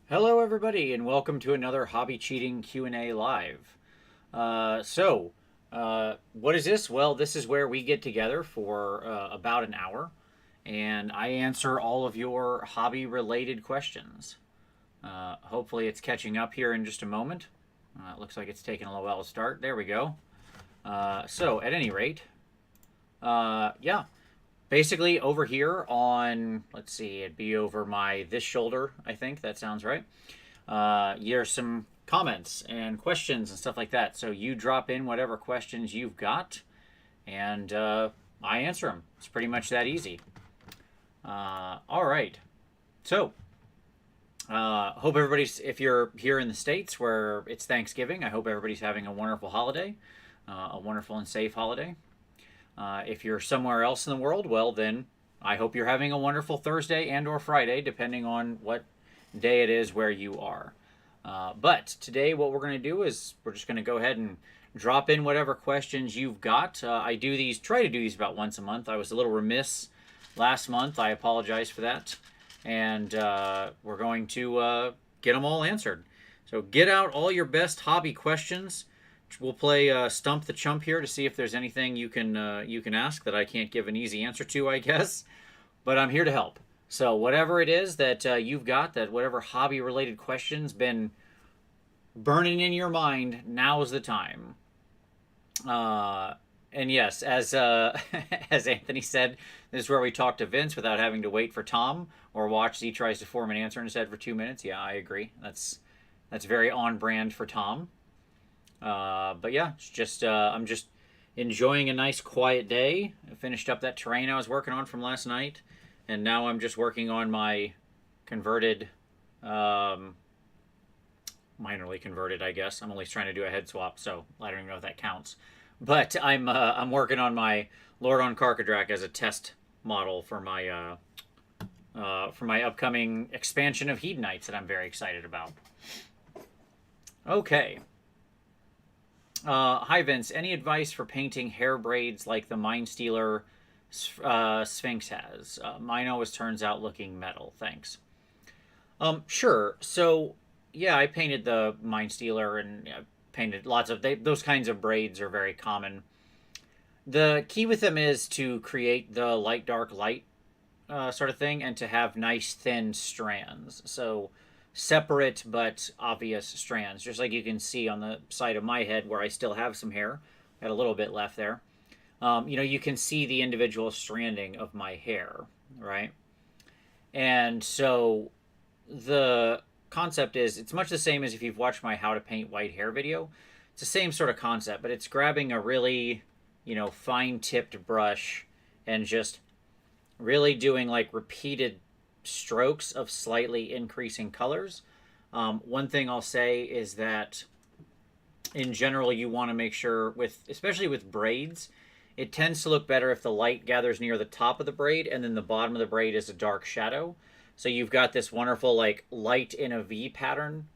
Hello, everybody, and welcome to another Hobby Cheating Q&A live. What is this? Well, this is where we get together for about an hour, and I answer all of your hobby-related questions. Hopefully, it's catching up here in just a moment. It looks like it's taking a little while to start. There we go. At any rate, yeah, basically over here on, let's see, it'd be over this shoulder, I think. That sounds right. Here's some comments and questions and stuff like that. So you drop in whatever questions you've got, and I answer them. It's pretty much that easy. All right. So, hope everybody's, if you're here in the States where it's Thanksgiving, I hope everybody's having a wonderful holiday, a wonderful and safe holiday. If you're somewhere else in the world, well, then I hope you're having a wonderful Thursday and or Friday, depending on what day it is where you are. But today what we're going to do is we're just going to go ahead and drop in whatever questions you've got. I try to do these about once a month. I was a little remiss last month. I apologize for that. And we're going to get them all answered. So get out all your best hobby questions. We'll play Stump the Chump here to see if there's anything you can ask that I can't give an easy answer to, I guess. But I'm here to help. So whatever it is that you've got, that whatever hobby-related question's been burning in your mind, now is the time. And yes, as as Anthony said, this is where we talk to Vince without having to wait for Tom or watch Z tries to form an answer in his head for 2 minutes. Yeah, I agree. That's very on brand for Tom. But yeah, it's just I'm just enjoying a nice quiet day. I finished up that terrain I was working on from last night, and now I'm just working on my converted, minorly converted, I guess. I'm only trying to do a head swap, so I don't even know if that counts. But I'm working on my Lord on Karkadrak as a test model for my upcoming expansion of Hedonites that I'm very excited about. Okay. Hi Vince, any advice for painting hair braids like the Mindstealer Sphinx has? Mine always turns out looking metal. Thanks. Sure. So, yeah, I painted the Mindstealer and painted lots of those kinds of braids are very common. The key with them is to create the light dark light sort of thing and to have nice thin strands. So separate but obvious strands, just like you can see on the side of my head where I still have some hair. Got a little bit left there. You can see the individual stranding of my hair, right? And so the concept is it's much the same as if you've watched my how to paint white hair video. It's the same sort of concept, but it's grabbing a really, fine tipped brush and just really doing like repeated strokes of slightly increasing colors. One thing I'll say is that in general, you want to make sure especially with braids, it tends to look better if the light gathers near the top of the braid and then the bottom of the braid is a dark shadow. So you've got this wonderful like light in a V pattern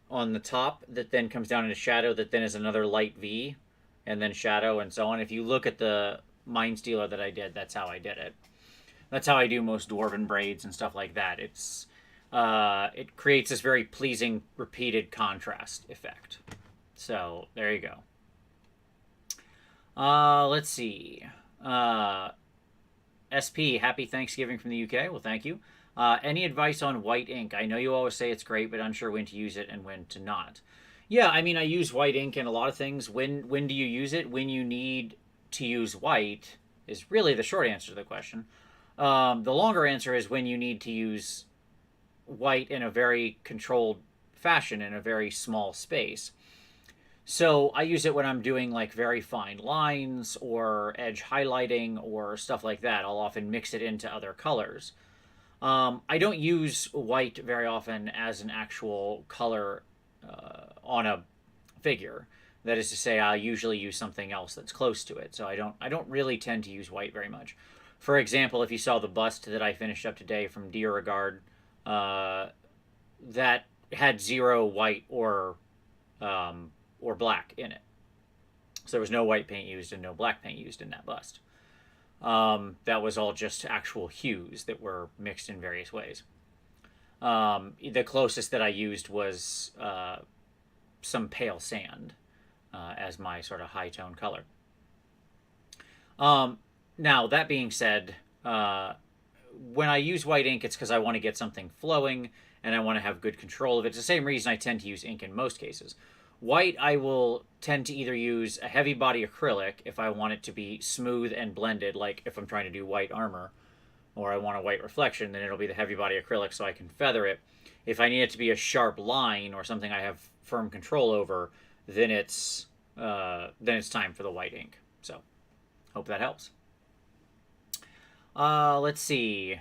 on the top that then comes down into shadow that then is another light V and then shadow and so on. If you look at the Mindstealer that I did, that's how I did it. That's how I do most dwarven braids and stuff like that. It creates this very pleasing repeated contrast effect. So there you go. Let's see. SP, happy Thanksgiving from the UK. Well, thank you. Any advice on white ink? I know you always say it's great, but unsure when to use it and when to not. Yeah, I mean, I use white ink in a lot of things. When do you use it? When you need to use white is really the short answer to the question. The longer answer is when you need to use white in a very controlled fashion in a very small space. So I use it when I'm doing like very fine lines or edge highlighting or stuff like that. I'll often mix it into other colors. I don't use white very often as an actual color on a figure. That is to say, I'll usually use something else that's close to it. So I don't really tend to use white very much. For example, if you saw the bust that I finished up today from Dear Regard, that had zero white or black in it. So there was no white paint used and no black paint used in that bust. That was all just actual hues that were mixed in various ways. The closest that I used was some pale sand as my sort of high tone color. Now, that being said, when I use white ink, it's because I want to get something flowing and I want to have good control of it. It's the same reason I tend to use ink in most cases. White, I will tend to either use a heavy body acrylic if I want it to be smooth and blended, like if I'm trying to do white armor, or I want a white reflection, then it'll be the heavy body acrylic so I can feather it. If I need it to be a sharp line or something I have firm control over, then it's time for the white ink. So, hope that helps. Let's see.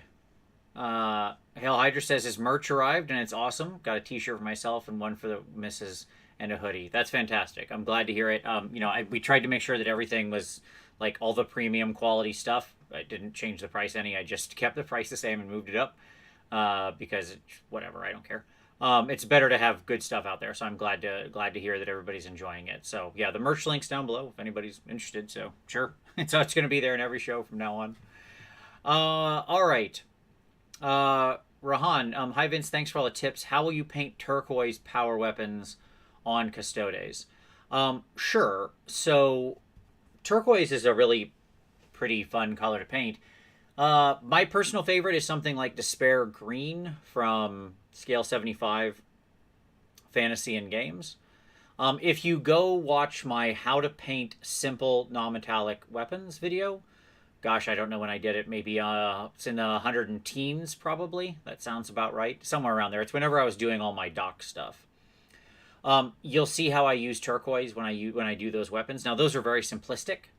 Hail Hydra says his merch arrived and it's awesome. Got a t-shirt for myself and one for the missus and a hoodie. That's fantastic. I'm glad to hear it. We tried to make sure that everything was like all the premium quality stuff. I didn't change the price any. I just kept the price the same and moved it up because whatever, I don't care. It's better to have good stuff out there, so I'm glad to hear that everybody's enjoying it. So yeah, the merch link's down below if anybody's interested. So sure, it's going to be there in every show from now on. All right. Rahan, hi Vince, thanks for all the tips. How will you paint turquoise power weapons on Custodes? Sure. So turquoise is a really pretty fun color to paint. My personal favorite is something like Despair Green from Scale 75 Fantasy and Games. If you go watch my How to Paint Simple Non-Metallic Weapons video, gosh, I don't know when I did it. Maybe it's in the 100 teens, probably. That sounds about right. Somewhere around there. It's whenever I was doing all my doc stuff. You'll see how I use turquoise when I do those weapons. Now, those are very simplistic.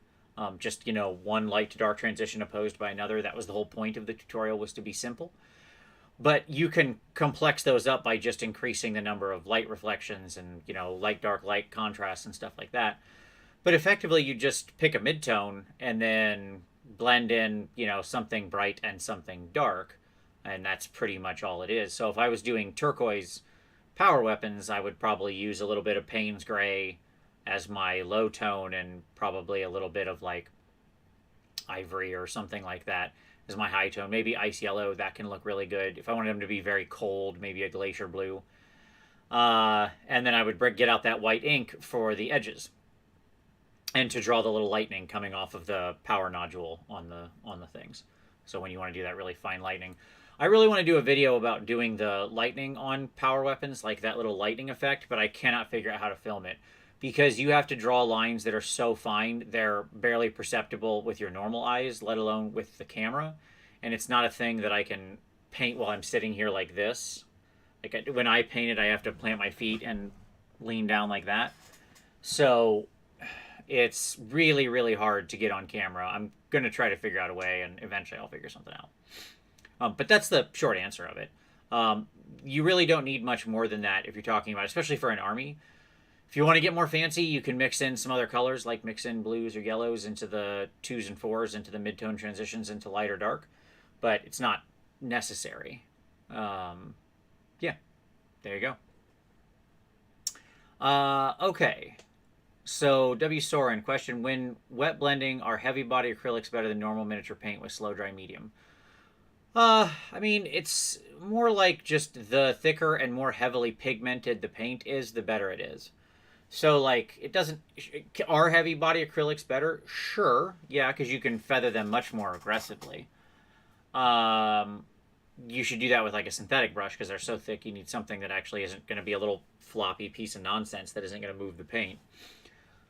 Just, one light to dark transition opposed by another. That was the whole point of the tutorial, was to be simple. But you can complex those up by just increasing the number of light reflections and, light, dark, light contrast and stuff like that. But effectively, you just pick a midtone and then blend in, something bright and something dark. And that's pretty much all it is. So if I was doing turquoise power weapons, I would probably use a little bit of Payne's Gray as my low tone and probably a little bit of like ivory or something like that as my high tone. Maybe ice yellow, that can look really good. If I wanted them to be very cold, maybe a glacier blue. And then I would get out that white ink for the edges and to draw the little lightning coming off of the power nodule on the things. So when you want to do that really fine lightning. I really want to do a video about doing the lightning on power weapons, like that little lightning effect, but I cannot figure out how to film it because you have to draw lines that are so fine they're barely perceptible with your normal eyes, let alone with the camera. And it's not a thing that I can paint while I'm sitting here like this. Like when I paint it, I have to plant my feet and lean down like that. So it's really, really hard to get on camera. I'm going to try to figure out a way, and eventually I'll figure something out. But that's the short answer of it. You really don't need much more than that if you're talking about, especially for an army. If you want to get more fancy, you can mix in some other colors, like mix in blues or yellows into the 2s and 4s, into the mid-tone transitions, into light or dark. But it's not necessary. Yeah, there you go. Okay. So, WSoren, question, when wet blending, are heavy body acrylics better than normal miniature paint with slow dry medium? I mean, it's more like just the thicker and more heavily pigmented the paint is, the better it is. So, like, it doesn't... Are heavy body acrylics better? Sure. Yeah, because you can feather them much more aggressively. You should do that with, like, a synthetic brush, because they're so thick you need something that actually isn't going to be a little floppy piece of nonsense that isn't going to move the paint.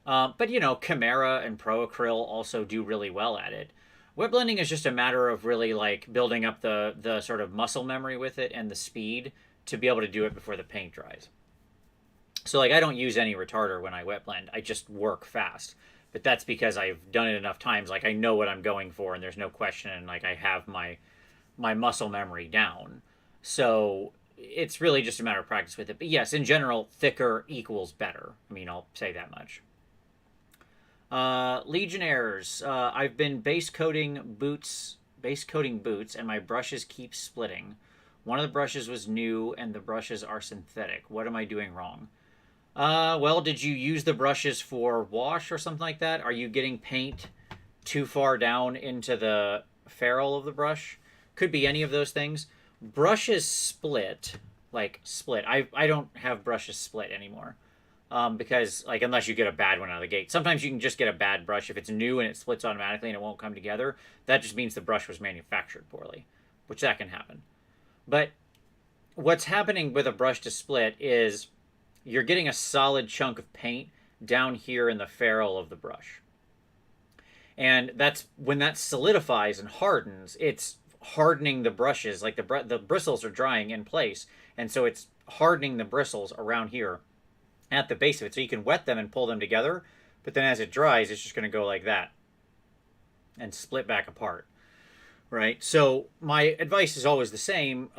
But, Chimera and Pro Acryl also do really well at it. Wet blending is just a matter of really, like, building up the sort of muscle memory with it and the speed to be able to do it before the paint dries. So, like, I don't use any retarder when I wet blend. I just work fast. But that's because I've done it enough times. Like, I know what I'm going for, and there's no question. And, like, I have my muscle memory down. So, it's really just a matter of practice with it. But, yes, in general, thicker equals better. I mean, I'll say that much. Legionnaires. I've been base coating boots, and my brushes keep splitting. One of the brushes was new, and the brushes are synthetic. What am I doing wrong? Well, did you use the brushes for wash or something like that? Are you getting paint too far down into the ferrule of the brush? Could be any of those things. brushes split, like split. I don't have brushes split anymore. Because like unless you get a bad one out of the gate, sometimes you can just get a bad brush if it's new and it splits automatically and it won't come together. That just means the brush was manufactured poorly, which that can happen. But what's happening with a brush to split is you're getting a solid chunk of paint down here in the ferrule of the brush, and that's when that solidifies and hardens. It's hardening the brushes, like the bristles are drying in place, and so it's hardening the bristles around here at the base of it, so you can wet them and pull them together. But then as it dries, it's just going to go like that and split back apart, right? So my advice is always the same.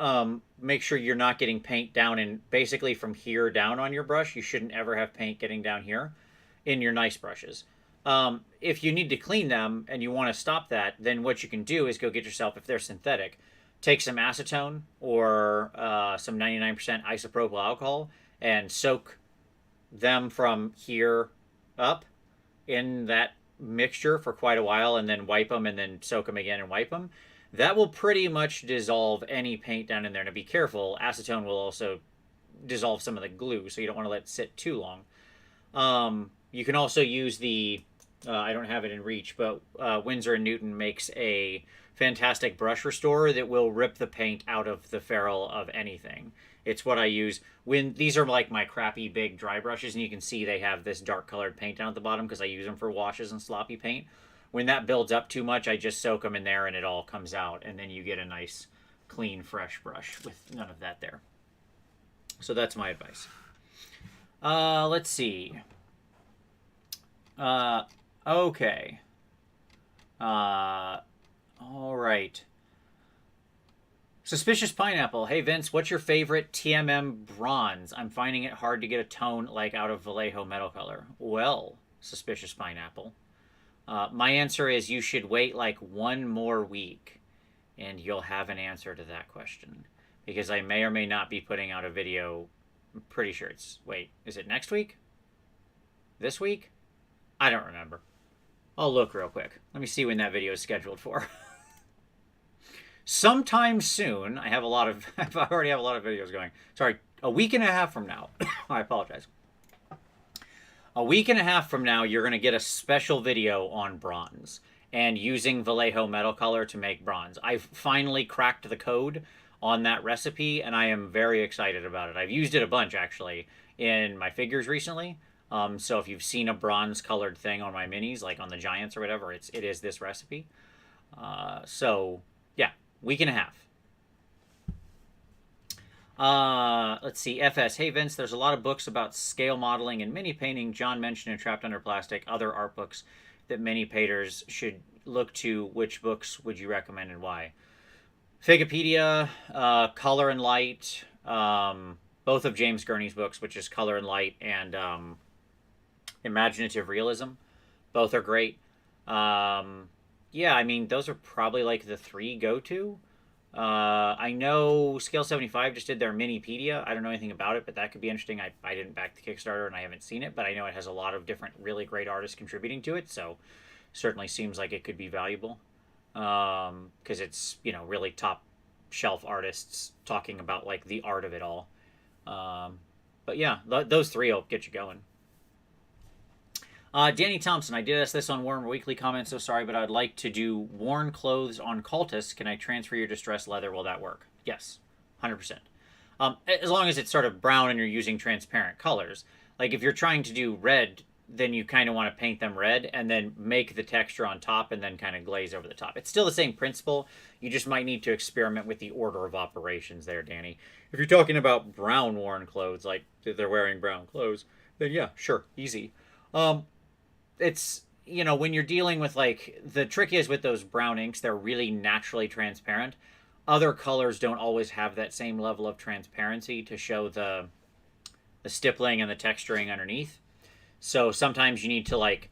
Make sure you're not getting paint down in basically from here down on your brush. You shouldn't ever have paint getting down here in your nice brushes. If you need to clean them and you want to stop that, then what you can do is go get yourself, if they're synthetic, take some acetone or some 99% isopropyl alcohol and soak them from here up in that mixture for quite a while, and then wipe them and then soak them again and wipe them. That will pretty much dissolve any paint down in there. Now be careful, acetone will also dissolve some of the glue, so you don't want to let it sit too long. You can also use the I don't have it in reach, but Winsor & Newton makes a fantastic brush restorer that will rip the paint out of the ferrule of anything. It's what I use when these are like my crappy big dry brushes, and you can see they have this dark colored paint down at the bottom because I use them for washes and sloppy paint. When that builds up too much, I just soak them in there and it all comes out, and then you get a nice, clean, fresh brush with none of that there. So that's my advice. Let's see. Okay. All right. Suspicious Pineapple. Hey, Vince, what's your favorite TMM bronze? I'm finding it hard to get a tone like out of Vallejo metal color. Well, Suspicious Pineapple, my answer is you should wait like one more week and you'll have an answer to that question. Because I may or may not be putting out a video. I'm pretty sure it's... Wait, is it next week? This week? I don't remember. I'll look real quick. Let me see when that video is scheduled for. Sometime soon. I already have a lot of videos going. Sorry, a week and a half from now. I apologize. A week and a half from now, you're going to get a special video on bronze and using Vallejo metal color to make bronze. I've finally cracked the code on that recipe, and I am very excited about it. I've used it a bunch, actually, in my figures recently. So if you've seen a bronze colored thing on my minis, like on the Giants or whatever, it is this recipe. So yeah, week and a half. Let's see. FS. Hey Vince, there's a lot of books about scale modeling and mini painting. John mentioned in Trapped Under Plastic other art books that mini painters should look to. Which books would you recommend and why? Figipedia, Color and Light, both of James Gurney's books, which is Color and Light and Imaginative Realism. Both are great. Yeah, I mean, those are probably like the three go-to. I know Scale 75 just did their Minipedia. I don't know anything about it, but that could be interesting. I didn't back the Kickstarter and I haven't seen it, but I know it has a lot of different really great artists contributing to it, so certainly seems like it could be valuable. Because it's, really top shelf artists talking about like the art of it all. But yeah, those three will get you going. Danny Thompson, I did ask this on Warren Weekly comments, so sorry, but I'd like to do worn clothes on Cultists. Can I transfer your distressed leather? Will that work? Yes, 100%. As long as it's sort of brown and you're using transparent colors. Like if you're trying to do red, then you kind of want to paint them red and then make the texture on top and then kind of glaze over the top. It's still the same principle. You just might need to experiment with the order of operations there, Danny. If you're talking about brown worn clothes, like they're wearing brown clothes, then yeah, sure, easy. It's, when you're dealing with like, the trick is with those brown inks, they're really naturally transparent. Other colors don't always have that same level of transparency to show the stippling and the texturing underneath. So sometimes you need to like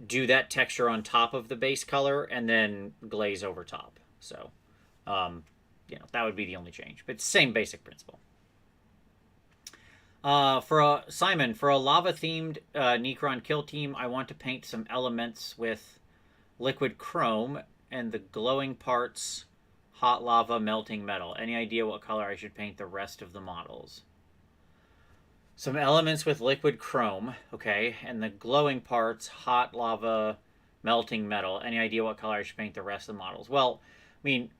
do that texture on top of the base color and then glaze over top. So, that would be the only change, but same basic principle. Simon, for a lava-themed Necron kill team, I want to paint some elements with liquid chrome and the glowing parts hot lava, melting metal. Any idea what color I should paint the rest of the models? Some elements with liquid chrome, okay, and the glowing parts, hot lava, melting metal. Any idea what color I should paint the rest of the models? Well, I mean,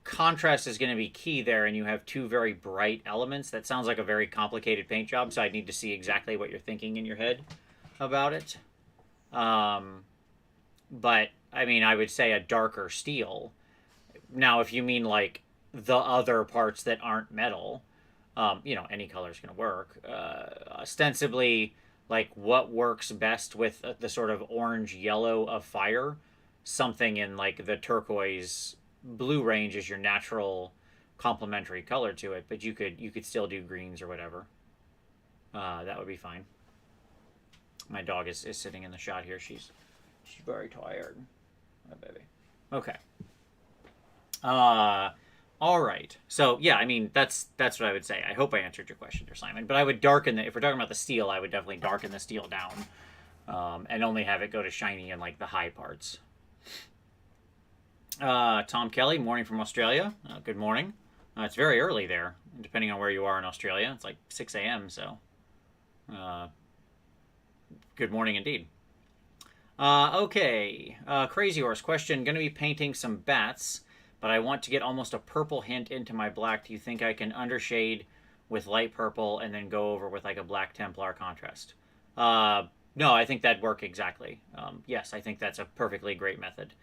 contrast is going to be key there, and you have two very bright elements. That sounds like a very complicated paint job, so I'd need to see exactly what you're thinking in your head about it. But, I mean, I would say a darker steel. Now, if you mean, like, the other parts that aren't metal, any color is going to work. Ostensibly, like, what works best with the sort of orange-yellow of fire? Something in, like, the turquoise blue range is your natural complementary color to it, but you could still do greens or whatever. That would be fine. My dog is sitting in the shot here. She's very tired. Oh, baby. Okay. All right. So yeah, I mean that's what I would say. I hope I answered your question there, Simon. But I would darken if we're talking about the steel, I would definitely darken the steel down, and only have it go to shiny in like the high parts. Tom Kelly, morning from Australia. Good morning. It's very early there, depending on where you are in Australia. It's like 6 a.m. So, good morning indeed. Okay. Crazy Horse question. Going to be painting some bats, but I want to get almost a purple hint into my black. Do you think I can undershade with light purple and then go over with like a black Templar contrast? No, I think that'd work exactly. Yes, I think that's a perfectly great method.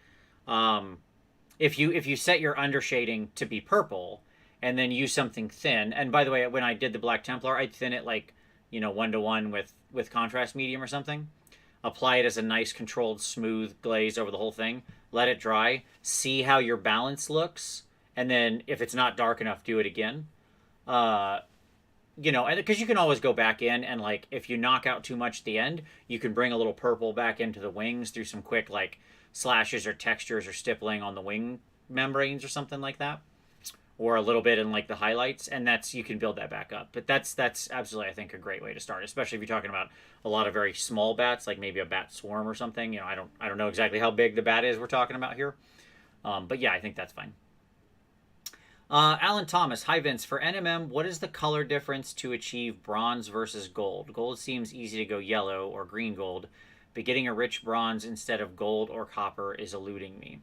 If you set your undershading to be purple and then use something thin, and by the way, when I did the black Templar, I'd thin it like 1-to-1 with contrast medium or something. Apply it as a nice controlled smooth glaze over the whole thing. Let it dry. See how your balance looks, and then if it's not dark enough, do it again. And because you can always go back in and like if you knock out too much at the end, you can bring a little purple back into the wings through some quick like slashes or textures or stippling on the wing membranes or something like that, or a little bit in like the highlights, and you can build that back up. But that's absolutely, I think, a great way to start, especially if you're talking about a lot of very small bats, like maybe a bat swarm or something. I don't know exactly how big the bat is we're talking about here, but yeah, I think that's fine. Alan Thomas, hi Vince. For NMM, what is the color difference to achieve bronze versus gold? Gold seems easy to go yellow or green gold, but getting a rich bronze instead of gold or copper is eluding me.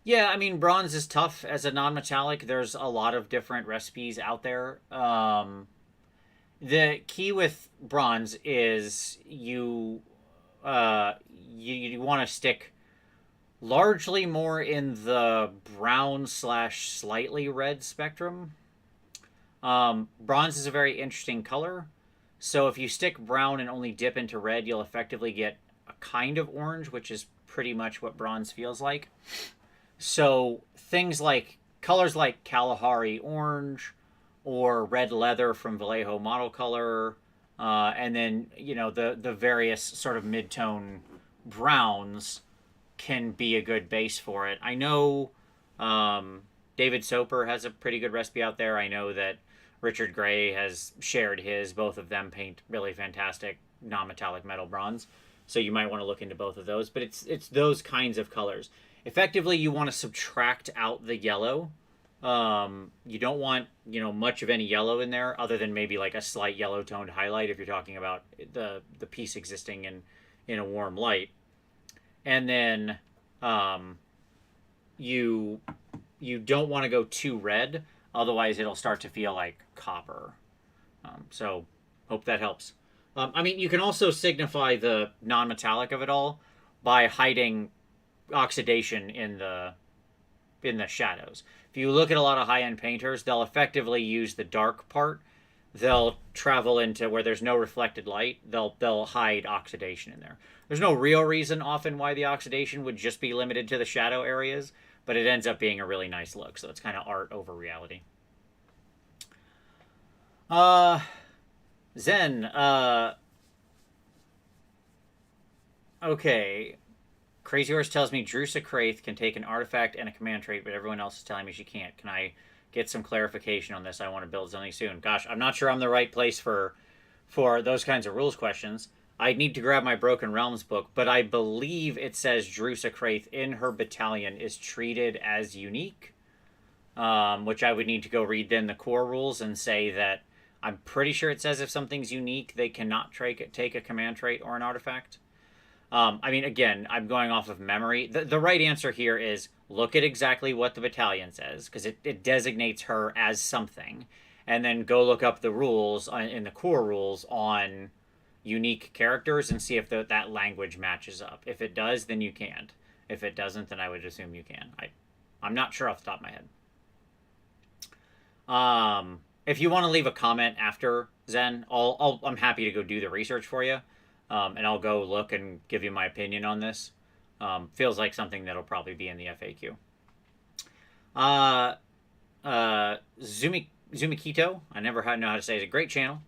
Yeah, I mean, bronze is tough as a non-metallic. There's a lot of different recipes out there. The key with bronze is you want to stick largely more in the brown / slightly red spectrum. Bronze is a very interesting color. So if you stick brown and only dip into red, you'll effectively get a kind of orange, which is pretty much what bronze feels like. So things like colors like Kalahari orange or red leather from Vallejo model color, and then the various sort of mid-tone browns can be a good base for it. I know David Soper has a pretty good recipe out there. I know that Richard Gray has shared his. Both of them paint really fantastic non-metallic metal bronze. So you might want to look into both of those. But it's those kinds of colors. Effectively, you want to subtract out the yellow. You don't want much of any yellow in there, other than maybe like a slight yellow toned highlight if you're talking about the piece existing in a warm light. And then you don't want to go too red, otherwise it'll start to feel like copper. So hope that helps. I mean, you can also signify the non-metallic of it all by hiding oxidation in the shadows. If you look at a lot of high-end painters, they'll effectively use the dark part. They'll travel into where there's no reflected light. They'll hide oxidation in there. There's no real reason often why the oxidation would just be limited to the shadow areas, but it ends up being a really nice look. So it's kind of art over reality. Zen. Okay. Crazy Horse tells me Drusa Kraith can take an artifact and a command trait, but everyone else is telling me she can't. Can I get some clarification on this? I want to build something soon. Gosh, I'm not sure I'm the right place for those kinds of rules questions. I need to grab my Broken Realms book, but I believe it says Drusa Kraith in her battalion is treated as unique. which I would need to go read then the core rules and say that I'm pretty sure it says if something's unique, they cannot take a command trait or an artifact. I mean, again, I'm going off of memory. The right answer here is look at exactly what the battalion says, because it designates her as something, and then go look up the rules in the core rules on unique characters and see if that language matches up. If it does, then you can't. If it doesn't, then I would assume you can. I'm not sure off the top of my head. If you want to leave a comment after Zen, I'm happy to go do the research for you. And I'll go look and give you my opinion on this. Feels like something that'll probably be in the FAQ. Zumikito, I never know how to say it. It's a great channel.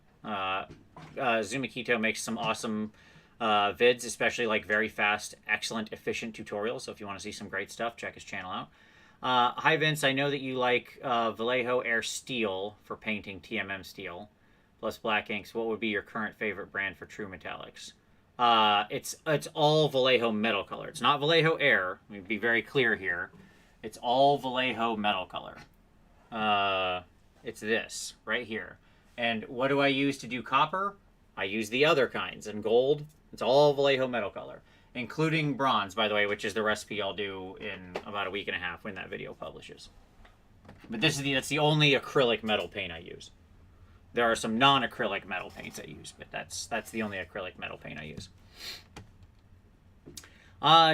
Zumikito makes some awesome vids, especially like very fast, excellent, efficient tutorials. So if you want to see some great stuff, check his channel out. Hi Vince, I know that you like Vallejo Air Steel for painting TMM steel. Plus black inks. What would be your current favorite brand for true metallics? It's all Vallejo metal color. It's not Vallejo Air. Let me be very clear here. It's all Vallejo metal color. It's this right here. And what do I use to do copper? I use the other kinds. And gold, it's all Vallejo metal color, including bronze, by the way, which is the recipe I'll do in about a week and a half when that video publishes. But that's the only acrylic metal paint I use. There are some non-acrylic metal paints I use, but that's the only acrylic metal paint I use.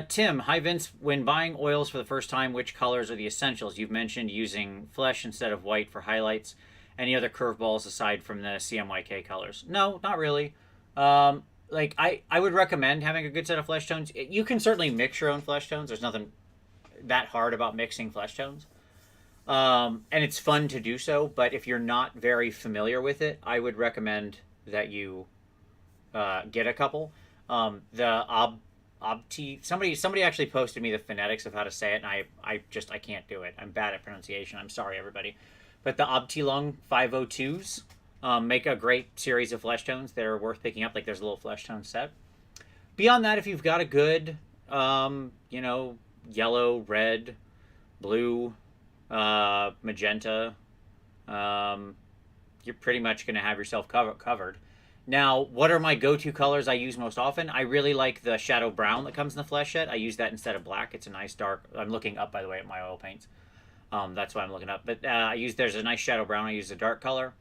Tim, hi Vince. When buying oils for the first time, which colors are the essentials? You've mentioned using flesh instead of white for highlights. Any other curveballs aside from the CMYK colors? No, not really. Like I would recommend having a good set of flesh tones. You can certainly mix your own flesh tones. There's nothing that hard about mixing flesh tones. And it's fun to do so, but if you're not very familiar with it, I would recommend that you get a couple. The somebody actually posted me the phonetics of how to say it, and I can't do it. I'm bad at pronunciation. I'm sorry, everybody. But the Obtilung 502s make a great series of flesh tones that are worth picking up. Like there's a little flesh tone set. Beyond that, if you've got a good, yellow, red, blue, magenta, you're pretty much going to have yourself covered. Now, what are my go-to colors I use most often? I really like the shadow brown that comes in the flesh set. I use that instead of black. It's a nice dark. I'm looking up, by the way, at my oil paints. That's why I'm looking up. But there's a nice shadow brown. I use a dark color.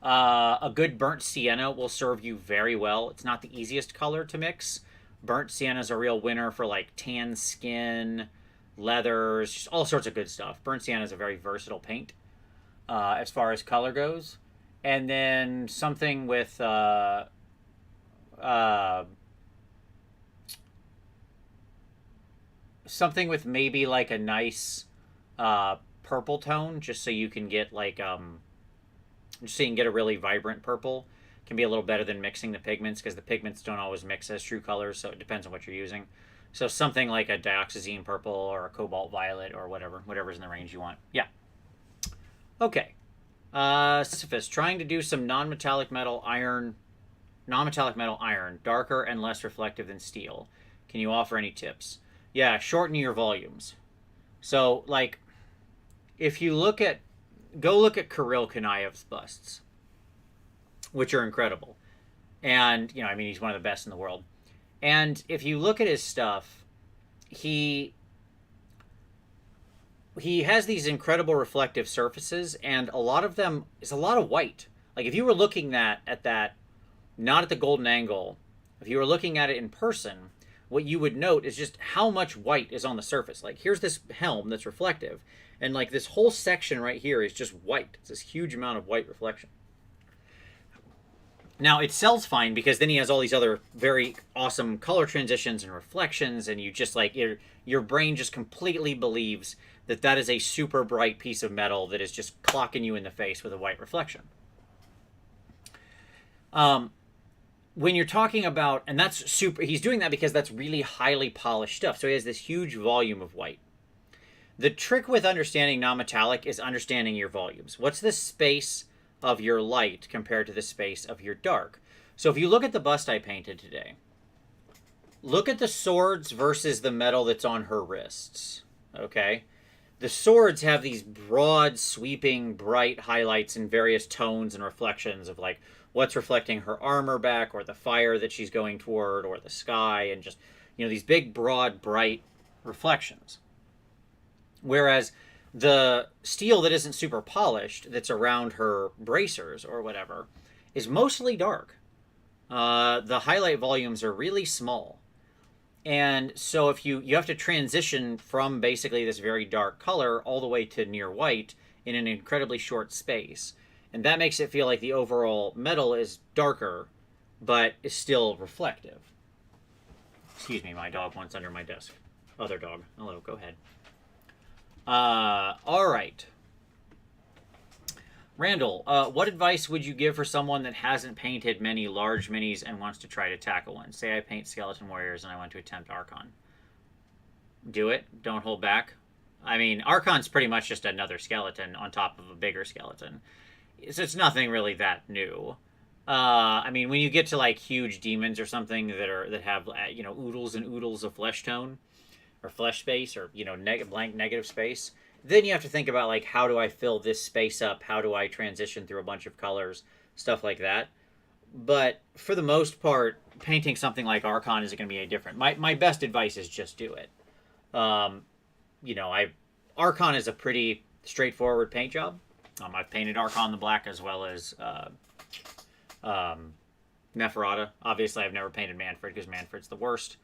A good burnt sienna will serve you very well. It's not the easiest color to mix. Burnt sienna is a real winner for like tan skin, leathers, just all sorts of good stuff. Burnt sienna is a very versatile paint as far as color goes. And then something with maybe like a nice purple tone, just so you can get like just so you can get a really vibrant purple. Can be a little better than mixing the pigments, because the pigments don't always mix as true colors, so it depends on what you're using. So something like a dioxazine purple or a cobalt violet or whatever's in the range you want. Yeah. Okay. Sisyphus, trying to do some non-metallic metal iron, darker and less reflective than steel. Can you offer any tips? Yeah, shorten your volumes. So, like, if you go look at Kirill Kanayev's busts, which are incredible. And, he's one of the best in the world. And if you look at his stuff, he has these incredible reflective surfaces, and a lot of them is a lot of white. Like if you were looking at that, not at the golden angle, if you were looking at it in person, what you would note is just how much white is on the surface. Like here's this helm that's reflective, and like this whole section right here is just white. It's this huge amount of white reflection. Now, it sells fine because then he has all these other very awesome color transitions and reflections, and you just like, your brain just completely believes that is a super bright piece of metal that is just clocking you in the face with a white reflection. When you're talking about, and that's super, he's doing that because that's really highly polished stuff, so he has this huge volume of white. The trick with understanding non-metallic is understanding your volumes. What's the space of your light compared to the space of your dark? So if you look at the bust I painted today, look at the swords versus the metal that's on her wrists, okay? The swords have these broad, sweeping, bright highlights in various tones and reflections of like what's reflecting her armor back, or the fire that she's going toward, or the sky, and just, these big, broad, bright reflections. Whereas the steel that isn't super polished, that's around her bracers or whatever, is mostly dark. The highlight volumes are really small. And so if you have to transition from basically this very dark color all the way to near white in an incredibly short space. And that makes it feel like the overall metal is darker, but is still reflective. Excuse me, my dog wants under my desk. Other dog. Hello, go ahead. All right. Randall, what advice would you give for someone that hasn't painted many large minis and wants to try to tackle one? Say I paint Skeleton Warriors and I want to attempt Archon. Do it. Don't hold back. I mean, Archon's pretty much just another skeleton on top of a bigger skeleton. So it's nothing really that new. I mean, when you get to like huge demons or something that have oodles and oodles of flesh tone or flesh space, or blank negative space, then you have to think about like, how do I fill this space up? How do I transition through a bunch of colors? Stuff like that. But for the most part, painting something like Archon isn't going to be any different. My best advice is just do it. Archon is a pretty straightforward paint job. I've painted Archon the black as well as Neferata. Obviously, I've never painted Manfred because Manfred's the worst.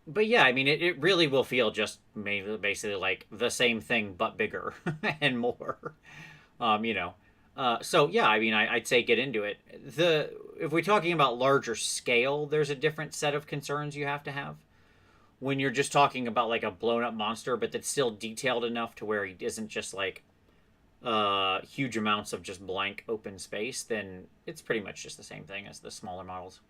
But yeah, I mean, it really will feel just basically like the same thing, but bigger and more, so yeah, I mean, I'd say get into it. If we're talking about larger scale, there's a different set of concerns you have to have. When you're just talking about like a blown up monster, but that's still detailed enough to where he isn't just like huge amounts of just blank open space, then it's pretty much just the same thing as the smaller models.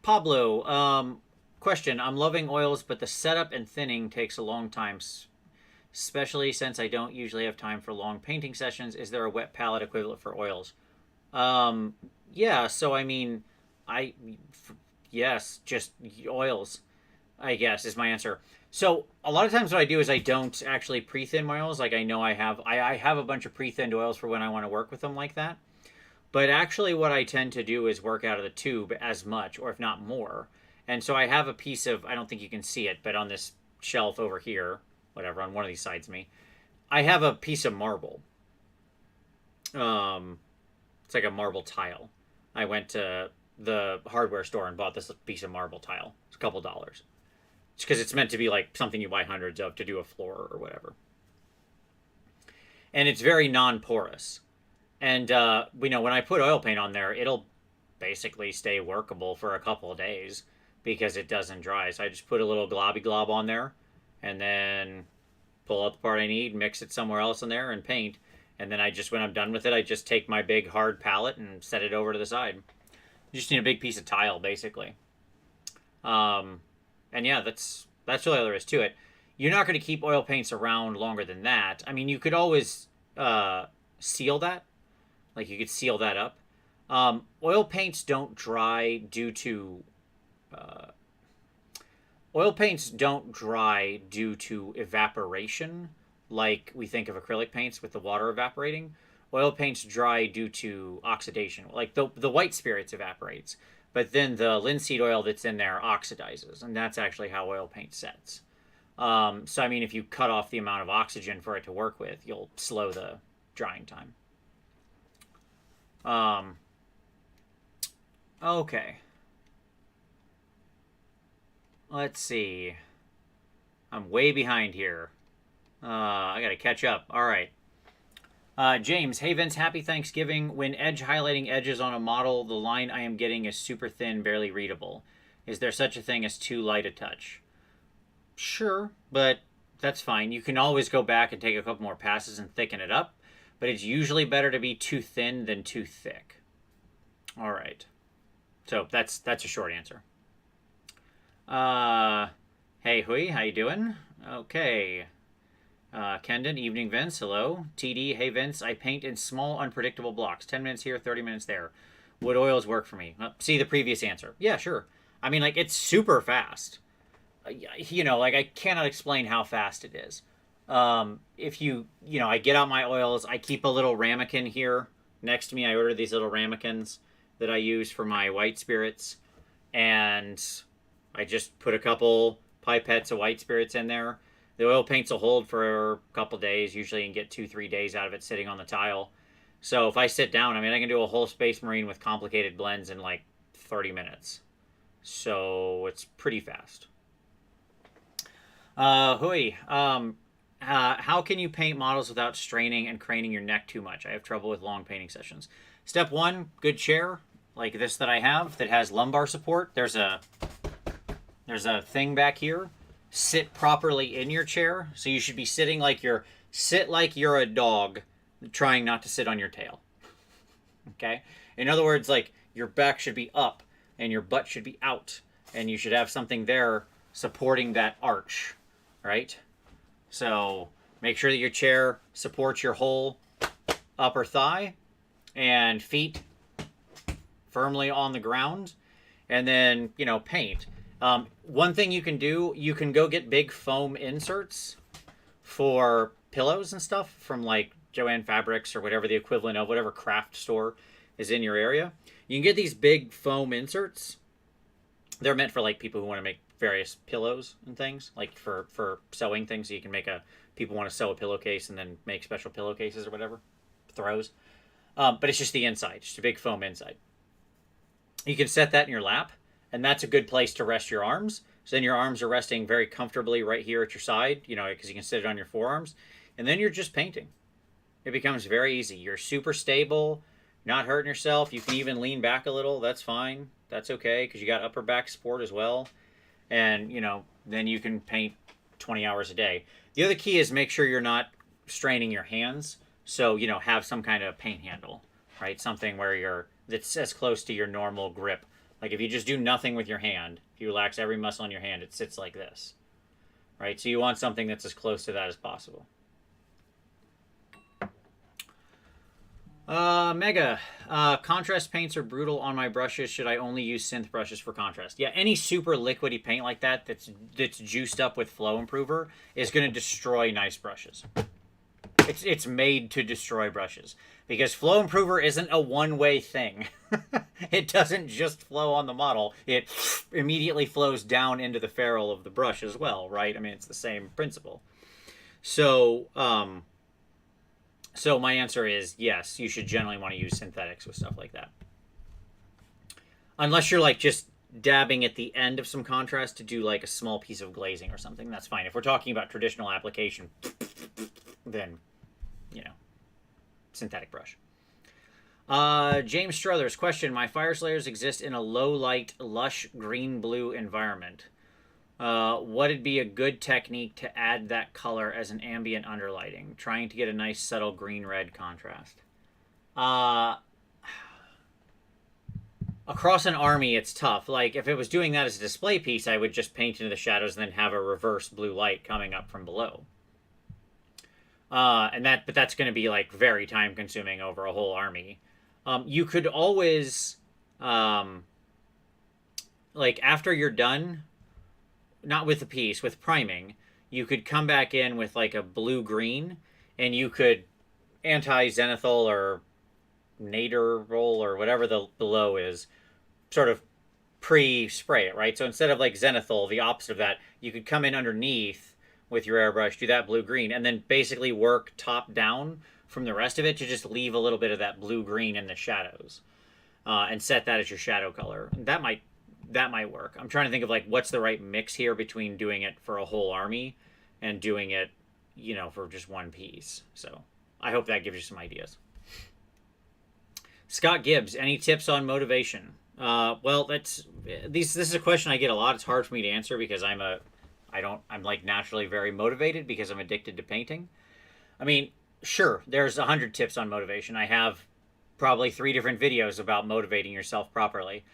Pablo, question. I'm loving oils, but the setup and thinning takes a long time, especially since I don't usually have time for long painting sessions. Is there a wet palette equivalent for oils? Yeah, so I mean, yes, just oils, I guess, is my answer. So a lot of times what I do is I don't actually pre-thin my oils. Like I know I have a bunch of pre-thinned oils for when I want to work with them like that. But actually what I tend to do is work out of the tube as much, or if not more. And so I have a piece of, I don't think you can see it, but on this shelf over here, whatever, on one of these sides of me, I have a piece of marble. It's like a marble tile. I went to the hardware store and bought this piece of marble tile. It's a couple dollars. It's because it's meant to be like something you buy hundreds of to do a floor or whatever. And it's very non-porous. And, when I put oil paint on there, it'll basically stay workable for a couple of days because it doesn't dry. So I just put a little globby glob on there and then pull out the part I need, mix it somewhere else in there and paint. And then when I'm done with it, I just take my big hard palette and set it over to the side. You just need a big piece of tile, basically. And yeah, that's really all there is to it. You're not going to keep oil paints around longer than that. I mean, you could always seal that. Like you could seal that up. Oil paints don't dry due to evaporation, like we think of acrylic paints with the water evaporating. Oil paints dry due to oxidation. Like the white spirits evaporates, but then the linseed oil that's in there oxidizes, and that's actually how oil paint sets. So I mean, if you cut off the amount of oxygen for it to work with, you'll slow the drying time. Okay. Let's see. I'm way behind here. I gotta catch up. All right. James, hey Vince, happy Thanksgiving. When edge highlighting edges on a model, the line I am getting is super thin, barely readable. Is there such a thing as too light a touch? Sure, but that's fine. You can always go back and take a couple more passes and thicken it up. But it's usually better to be too thin than too thick. All right. So that's a short answer. Hey Hui, how you doing? Okay. Kendon, evening Vince, hello. TD, hey Vince, I paint in small unpredictable blocks. 10 minutes here, 30 minutes there. Would oils work for me? See the previous answer. Yeah, sure. I mean, like, it's super fast. You know, like, I cannot explain how fast it is. If you know, I get out my oils. I keep a little ramekin here next to me. I order these little ramekins that I use for my white spirits. And I just put a couple pipettes of white spirits in there. The oil paints will hold for a couple days. Usually you can get 2-3 days out of it sitting on the tile. So if I sit down, I mean, I can do a whole Space Marine with complicated blends in like 30 minutes. So it's pretty fast. Hui. How can you paint models without straining and craning your neck too much? I have trouble with long painting sessions. Step one, good chair, like this that I have that has lumbar support. There's a thing back here. Sit properly in your chair. So you should be sitting like you're a dog trying not to sit on your tail. Okay? In other words, like your back should be up and your butt should be out and you should have something there supporting that arch, right? So make sure that your chair supports your whole upper thigh and feet firmly on the ground, and then, you know, paint. One thing you can do, you can go get big foam inserts for pillows and stuff from like Joann Fabrics or whatever the equivalent of whatever craft store is in your area. You can get these big foam inserts. They're meant for like people who want to make various pillows and things, like for sewing things. So you can make people want to sew a pillowcase and then make special pillowcases or whatever, throws. But it's just the inside, just a big foam inside. You can set that in your lap, and that's a good place to rest your arms. So then your arms are resting very comfortably right here at your side, you know, because you can sit it on your forearms. And then you're just painting. It becomes very easy. You're super stable, not hurting yourself. You can even lean back a little. That's fine. That's okay, because you got upper back support as well. And, you know, then you can paint 20 hours a day. The other key is make sure you're not straining your hands. So, you know, have some kind of paint handle, right? Something where that's as close to your normal grip. Like if you just do nothing with your hand, if you relax every muscle in your hand, it sits like this, right? So you want something that's as close to that as possible. Mega. Contrast paints are brutal on my brushes. Should I only use synth brushes for contrast? Yeah, any super liquidy paint like that that's juiced up with flow improver is going to destroy nice brushes. It's made to destroy brushes because flow improver isn't a one-way thing. It doesn't just flow on the model. It immediately flows down into the ferrule of the brush as well, right? I mean, it's the same principle. So my answer is yes, you should generally want to use synthetics with stuff like that. Unless you're like just dabbing at the end of some contrast to do like a small piece of glazing or something, that's fine. If we're talking about traditional application, then, you know, synthetic brush. James Struthers, question. My fire slayers exist in a low light, lush green-blue environment. What'd be a good technique to add that color as an ambient underlighting? Trying to get a nice subtle green-red contrast. Across an army, it's tough. Like, if it was doing that as a display piece, I would just paint into the shadows and then have a reverse blue light coming up from below. But that's going to be like very time consuming over a whole army. You could always, like after you're done, not with the piece, with priming, you could come back in with like a blue-green and you could anti-zenithal or nadir roll or whatever the below is, sort of pre-spray it, right? So instead of like zenithal, the opposite of that, you could come in underneath with your airbrush, do that blue-green, and then basically work top-down from the rest of it to just leave a little bit of that blue-green in the shadows, and set that as your shadow color. That might work. I'm trying to think of like what's the right mix here between doing it for a whole army and doing it, you know, for just one piece. So I hope that gives you some ideas. Scott Gibbs, any tips on motivation? Well, this is a question I get a lot. It's hard for me to answer because I'm like naturally very motivated because I'm addicted to painting. I mean, sure, there's 100 tips on motivation. I have probably 3 different videos about motivating yourself properly.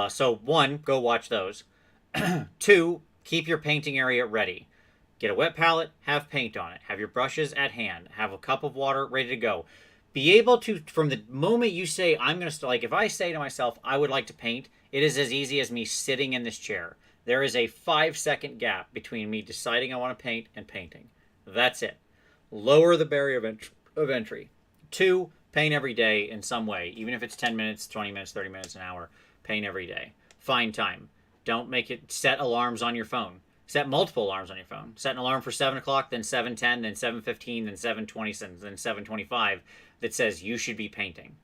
So 1, go watch those. 2, keep your painting area ready. Get a wet palette, have paint on it. Have your brushes at hand. Have a cup of water ready to go. Be able to, from the moment you say, I'm going to, like, if I say to myself, I would like to paint, it is as easy as me sitting in this chair. There is a 5-second gap between me deciding I want to paint and painting. That's it. Lower the barrier of entry. 2, paint every day in some way, even if it's 10 minutes, 20 minutes, 30 minutes, an hour. Paint every day. Find time. Don't make it set alarms on your phone. Set multiple alarms on your phone. Set an alarm for 7 o'clock, then 7:10, then 7:15, then 7:20, then 7:25 that says you should be painting.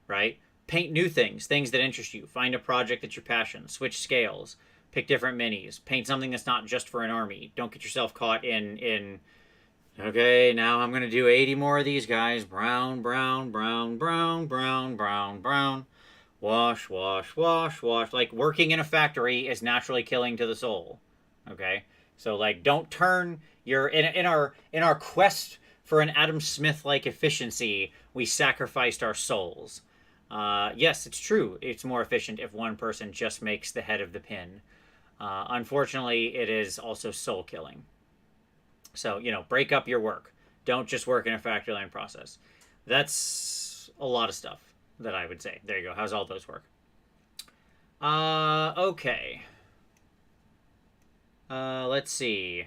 Right? Paint new things, things that interest you. Find a project that's your passion. Switch scales. Pick different minis. Paint something that's not just for an army. Don't get yourself caught in okay, now I'm going to do 80 more of these guys. Brown, brown, brown, brown, brown, brown, brown. Wash, wash, wash, wash. Like, working in a factory is naturally killing to the soul. Okay? So, like, don't turn your... In our quest for an Adam Smith-like efficiency, we sacrificed our souls. Yes, it's true. It's more efficient if one person just makes the head of the pin. Unfortunately, it is also soul-killing. So, break up your work. Don't just work in a factory line process. That's a lot of stuff that I would say. There you go. How's all those work? Okay. Let's see.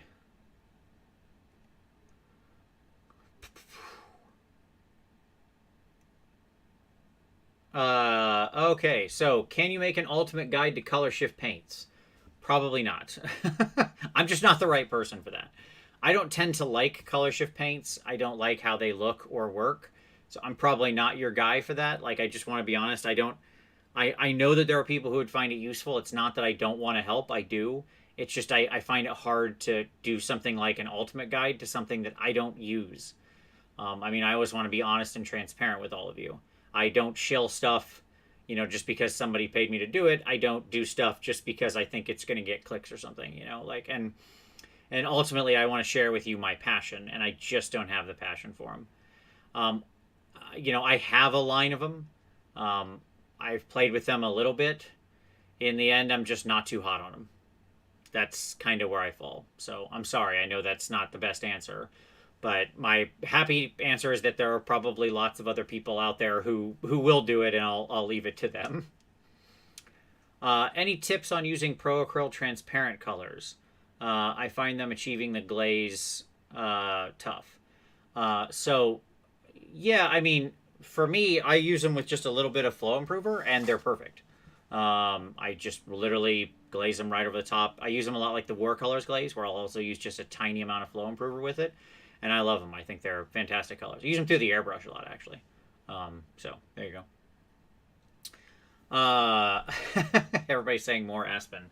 Okay, so can you make an ultimate guide to color shift paints? Probably not. I'm just not the right person for that. I don't tend to like color shift paints. I don't like how they look or work. So I'm probably not your guy for that. Like, I just want to be honest. I know that there are people who would find it useful. It's not that I don't want to help. I do. It's just I find it hard to do something like an ultimate guide to something that I don't use. I mean, I always want to be honest and transparent with all of you. I don't shill stuff, just because somebody paid me to do it. I don't do stuff just because I think it's going to get clicks or something, and ultimately I want to share with you my passion, and I just don't have the passion for them. I have a line of them. I've played with them a little bit. In the end, I'm just not too hot on them. That's kind of where I fall. So I'm sorry. I know that's not the best answer. But my happy answer is that there are probably lots of other people out there who will do it, and I'll leave it to them. Any tips on using Pro Acryl transparent colors? I find them achieving the glaze tough. So, yeah, I mean, for me, I use them with just a little bit of flow improver, and they're perfect. I just literally glaze them right over the top. I use them a lot like the War Colors glaze, where I'll also use just a tiny amount of flow improver with it. And I love them. I think they're fantastic colors. I use them through the airbrush a lot, actually. So, there you go. Everybody's saying more Aspen.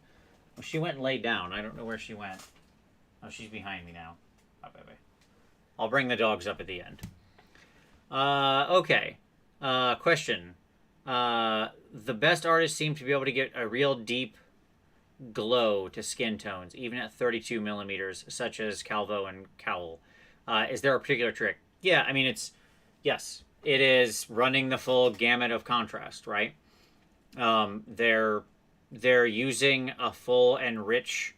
Well, she went and laid down. I don't know where she went. Oh, she's behind me now. Oh, bye-bye. I'll bring the dogs up at the end. Okay. Question. The best artists seem to be able to get a real deep glow to skin tones, even at 32 millimeters, such as Calvo and Cowl. Is there a particular trick? Yeah, I mean, yes, it is running the full gamut of contrast, right? They're using a full and rich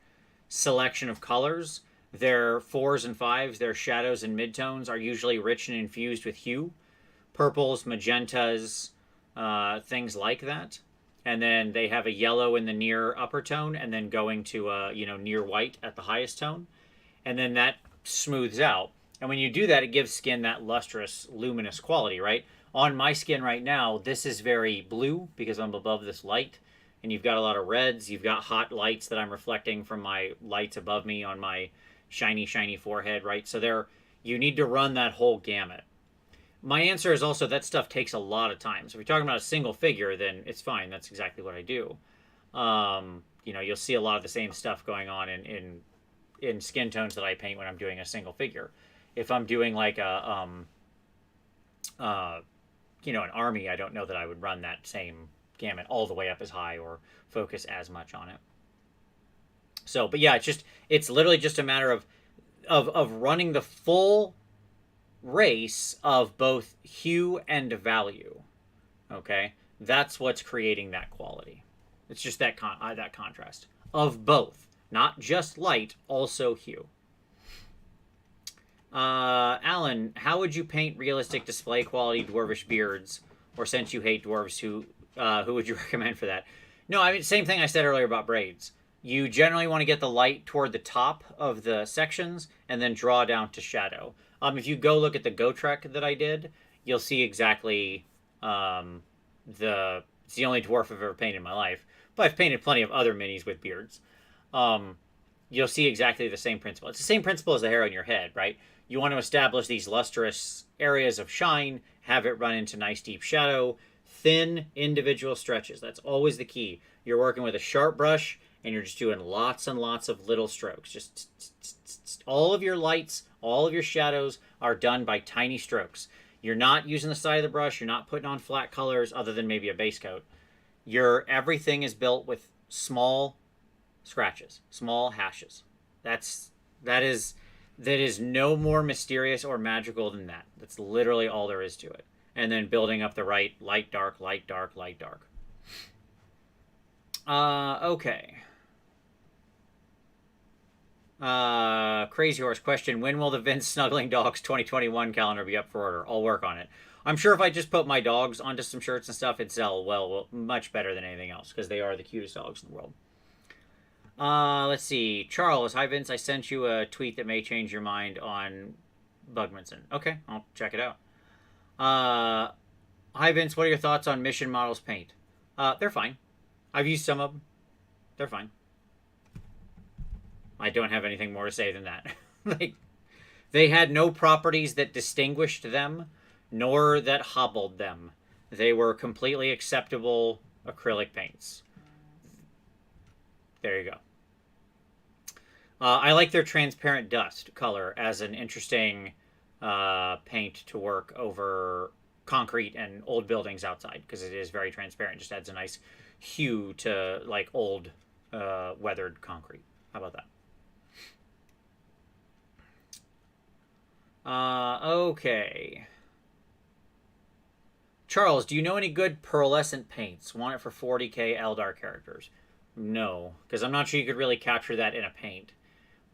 selection of colors. Their 4s and 5s, their shadows and midtones are usually rich and infused with hue. Purples, magentas, things like that. And then they have a yellow in the near upper tone, and then going to near white at the highest tone. And then that smooths out. And when you do that, it gives skin that lustrous, luminous quality, right? On my skin right now, this is very blue because I'm above this light. And you've got a lot of reds. You've got hot lights that I'm reflecting from my lights above me on my shiny, shiny forehead, right? So you need to run that whole gamut. My answer is also that stuff takes a lot of time. So if you're talking about a single figure, then it's fine. That's exactly what I do. You'll see a lot of the same stuff going on in skin tones that I paint when I'm doing a single figure. If I'm doing like an army, I don't know that I would run that same gamut all the way up as high or focus as much on it. So, but yeah, it's literally just a matter of running the full race of both hue and value. Okay, that's what's creating that quality. It's just that contrast of both, not just light, also hue. Alan, how would you paint realistic display quality dwarvish beards? Or since you hate dwarves, who would you recommend for that? No, I mean, same thing I said earlier about braids. You generally want to get the light toward the top of the sections and then draw down to shadow. If you go look at the Go Trek that I did, you'll see exactly it's the only dwarf I've ever painted in my life. But I've painted plenty of other minis with beards. Um, you'll see exactly the same principle. It's the same principle as the hair on your head, right? You want to establish these lustrous areas of shine, have it run into nice deep shadow, thin individual stretches. That's always the key. You're working with a sharp brush and you're just doing lots and lots of little strokes. Just all of your lights, all of your shadows are done by tiny strokes. You're not using the side of the brush. You're not putting on flat colors other than maybe a base coat. Everything is built with small scratches, small hashes. That is no more mysterious or magical than that. That's literally all there is to it. And then building up the right light, dark, light, dark, light, dark. Okay. Crazy Horse question: when will the Vince Snuggling Dogs 2021 calendar be up for order? I'll work on it. I'm sure if I just put my dogs onto some shirts and stuff, it'd sell well much better than anything else because they are the cutest dogs in the world. Let's see. Charles, hi Vince. I sent you a tweet that may change your mind on Bugmanson. Okay, I'll check it out. Hi Vince. What are your thoughts on Mission Models paint? They're fine. I've used some of them. They're fine. I don't have anything more to say than that. They had no properties that distinguished them, nor that hobbled them. They were completely acceptable acrylic paints. There you go. I like their transparent dust color as an interesting paint to work over concrete and old buildings outside because it is very transparent. Just adds a nice hue to like old weathered concrete. How about that? Okay. Charles, do you know any good pearlescent paints? Want it for 40k Eldar characters? No, because I'm not sure you could really capture that in a paint.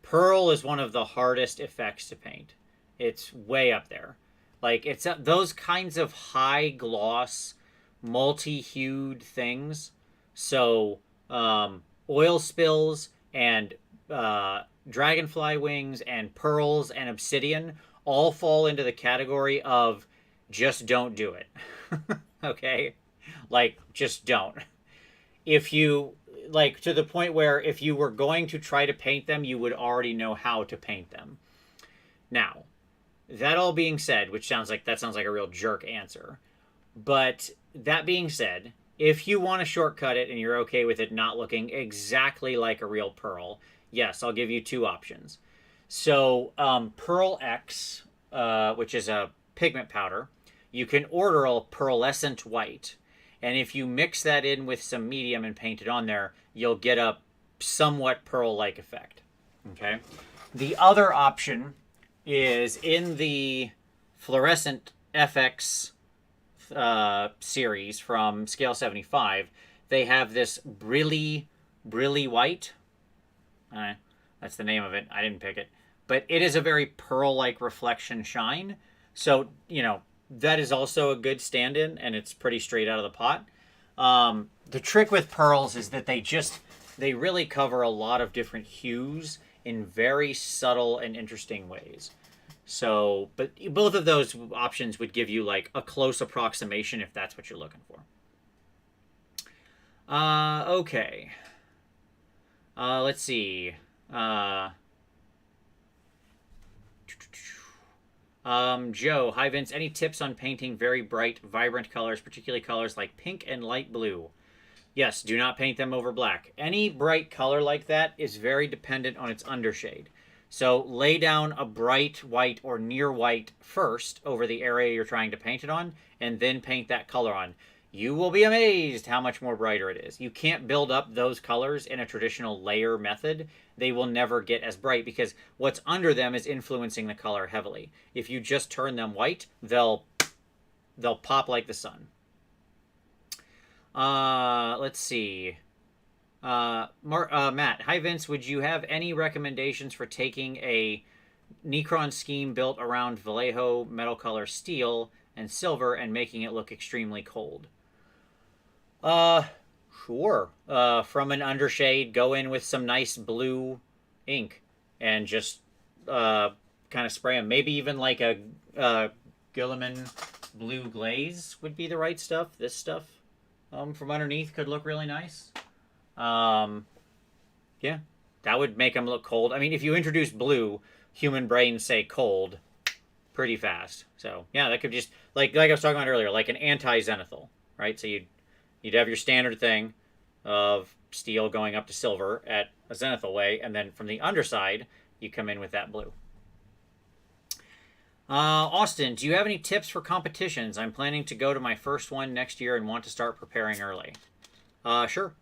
Pearl is one of the hardest effects to paint. It's way up there. Like, it's those kinds of high gloss, multi-hued things. So, oil spills and dragonfly wings and pearls and obsidian all fall into the category of just don't do it. Okay? Like, just don't. If you, like, to the point where if you were going to try to paint them, you would already know how to paint them. Now, that all being said, which sounds like a real jerk answer, but that being said, if you want to shortcut it and you're okay with it not looking exactly like a real pearl, yes, I'll give you two options. So, Pearl X, which is a pigment powder, you can order a pearlescent white. And if you mix that in with some medium and paint it on there, you'll get a somewhat pearl-like effect. Okay? The other option is in the Fluorescent FX series from Scale 75, they have this Brilly White. That's the name of it. I didn't pick it. But it is a very pearl-like reflection shine. So, you know, that is also a good stand-in, and it's pretty straight out of the pot. The trick with pearls is that they really cover a lot of different hues in very subtle and interesting ways. So, but both of those options would give you like a close approximation if that's what you're looking for. Okay. Let's see. Joe, hi Vince. Any tips on painting very bright, vibrant colors, particularly colors like pink and light blue? Yes, do not paint them over black. Any bright color like that is very dependent on its undershade. So lay down a bright white or near white first over the area you're trying to paint it on, and then paint that color on. You will be amazed how much more brighter it is. You can't build up those colors in a traditional layer method. They will never get as bright because what's under them is influencing the color heavily. If you just turn them white, they'll pop like the sun. Let's see. Matt, hi Vince. Would you have any recommendations for taking a Necron scheme built around Vallejo metal color steel and silver and making it look extremely cold. Uh, sure. From an undershade, go in with some nice blue ink and just uh, kind of spray them. Maybe even like a Guilliman blue glaze would be the right stuff. This stuff from underneath could look really nice. Um, yeah, that would make them look cold. I mean, if you introduce blue, human brains say cold pretty fast. So yeah, that could just like I was talking about earlier, like an anti-zenithal, right? So you'd have your standard thing of steel going up to silver at a zenithal way, and then from the underside, you come in with that blue. Austin, do you have any tips for competitions? I'm planning to go to my first one next year and want to start preparing early. Sure.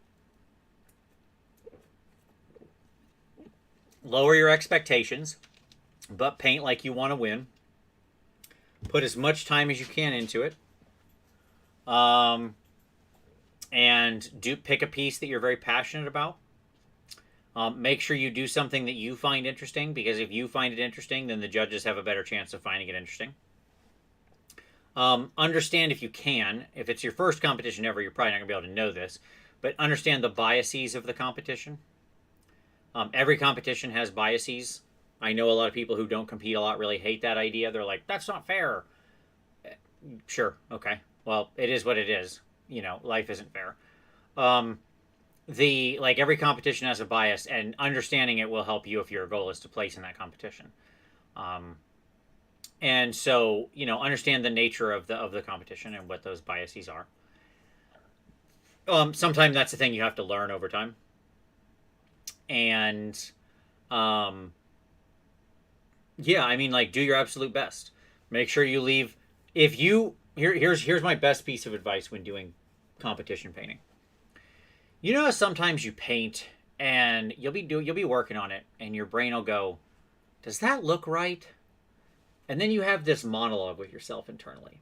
Lower your expectations, but paint like you want to win. Put as much time as you can into it. And pick a piece that you're very passionate about. Make sure you do something that you find interesting, because if you find it interesting, then the judges have a better chance of finding it interesting. Understand, if you can, if it's your first competition ever, you're probably not going to be able to know this, but understand the biases of the competition. Every competition has biases. I know a lot of people who don't compete a lot really hate that idea. They're like, that's not fair. Sure, okay. Well, it is what it is. You know, life isn't fair. Every competition has a bias, and understanding it will help you if your goal is to place in that competition. And so, understand the nature of the competition and what those biases are. Sometimes that's the thing you have to learn over time. And yeah, I mean, like, do your absolute best. Make sure you leave. If you here's my best piece of advice when doing competition painting. You know how sometimes you paint and you'll be working on it and your brain will go, does that look right? And then you have this monologue with yourself internally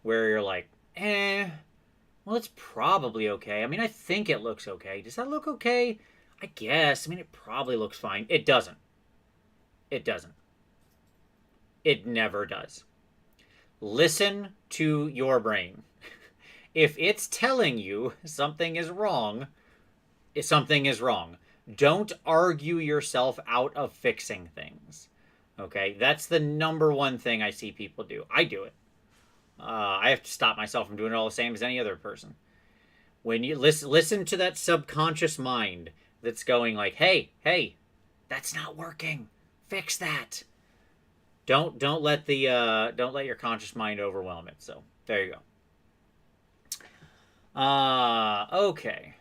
where you're like, well, it's probably okay. I mean, I think it looks okay. Does that look okay? I guess. I mean, it probably looks fine. It doesn't. It doesn't. It never does. Listen to your brain. If it's telling you something is wrong, something is wrong. Don't argue yourself out of fixing things. Okay? That's the number one thing I see people do. I do it. I have to stop myself from doing it all the same as any other person. When you listen to that subconscious mind that's going like, hey, that's not working. Fix that. Don't let your conscious mind overwhelm it. So there you go. Okay.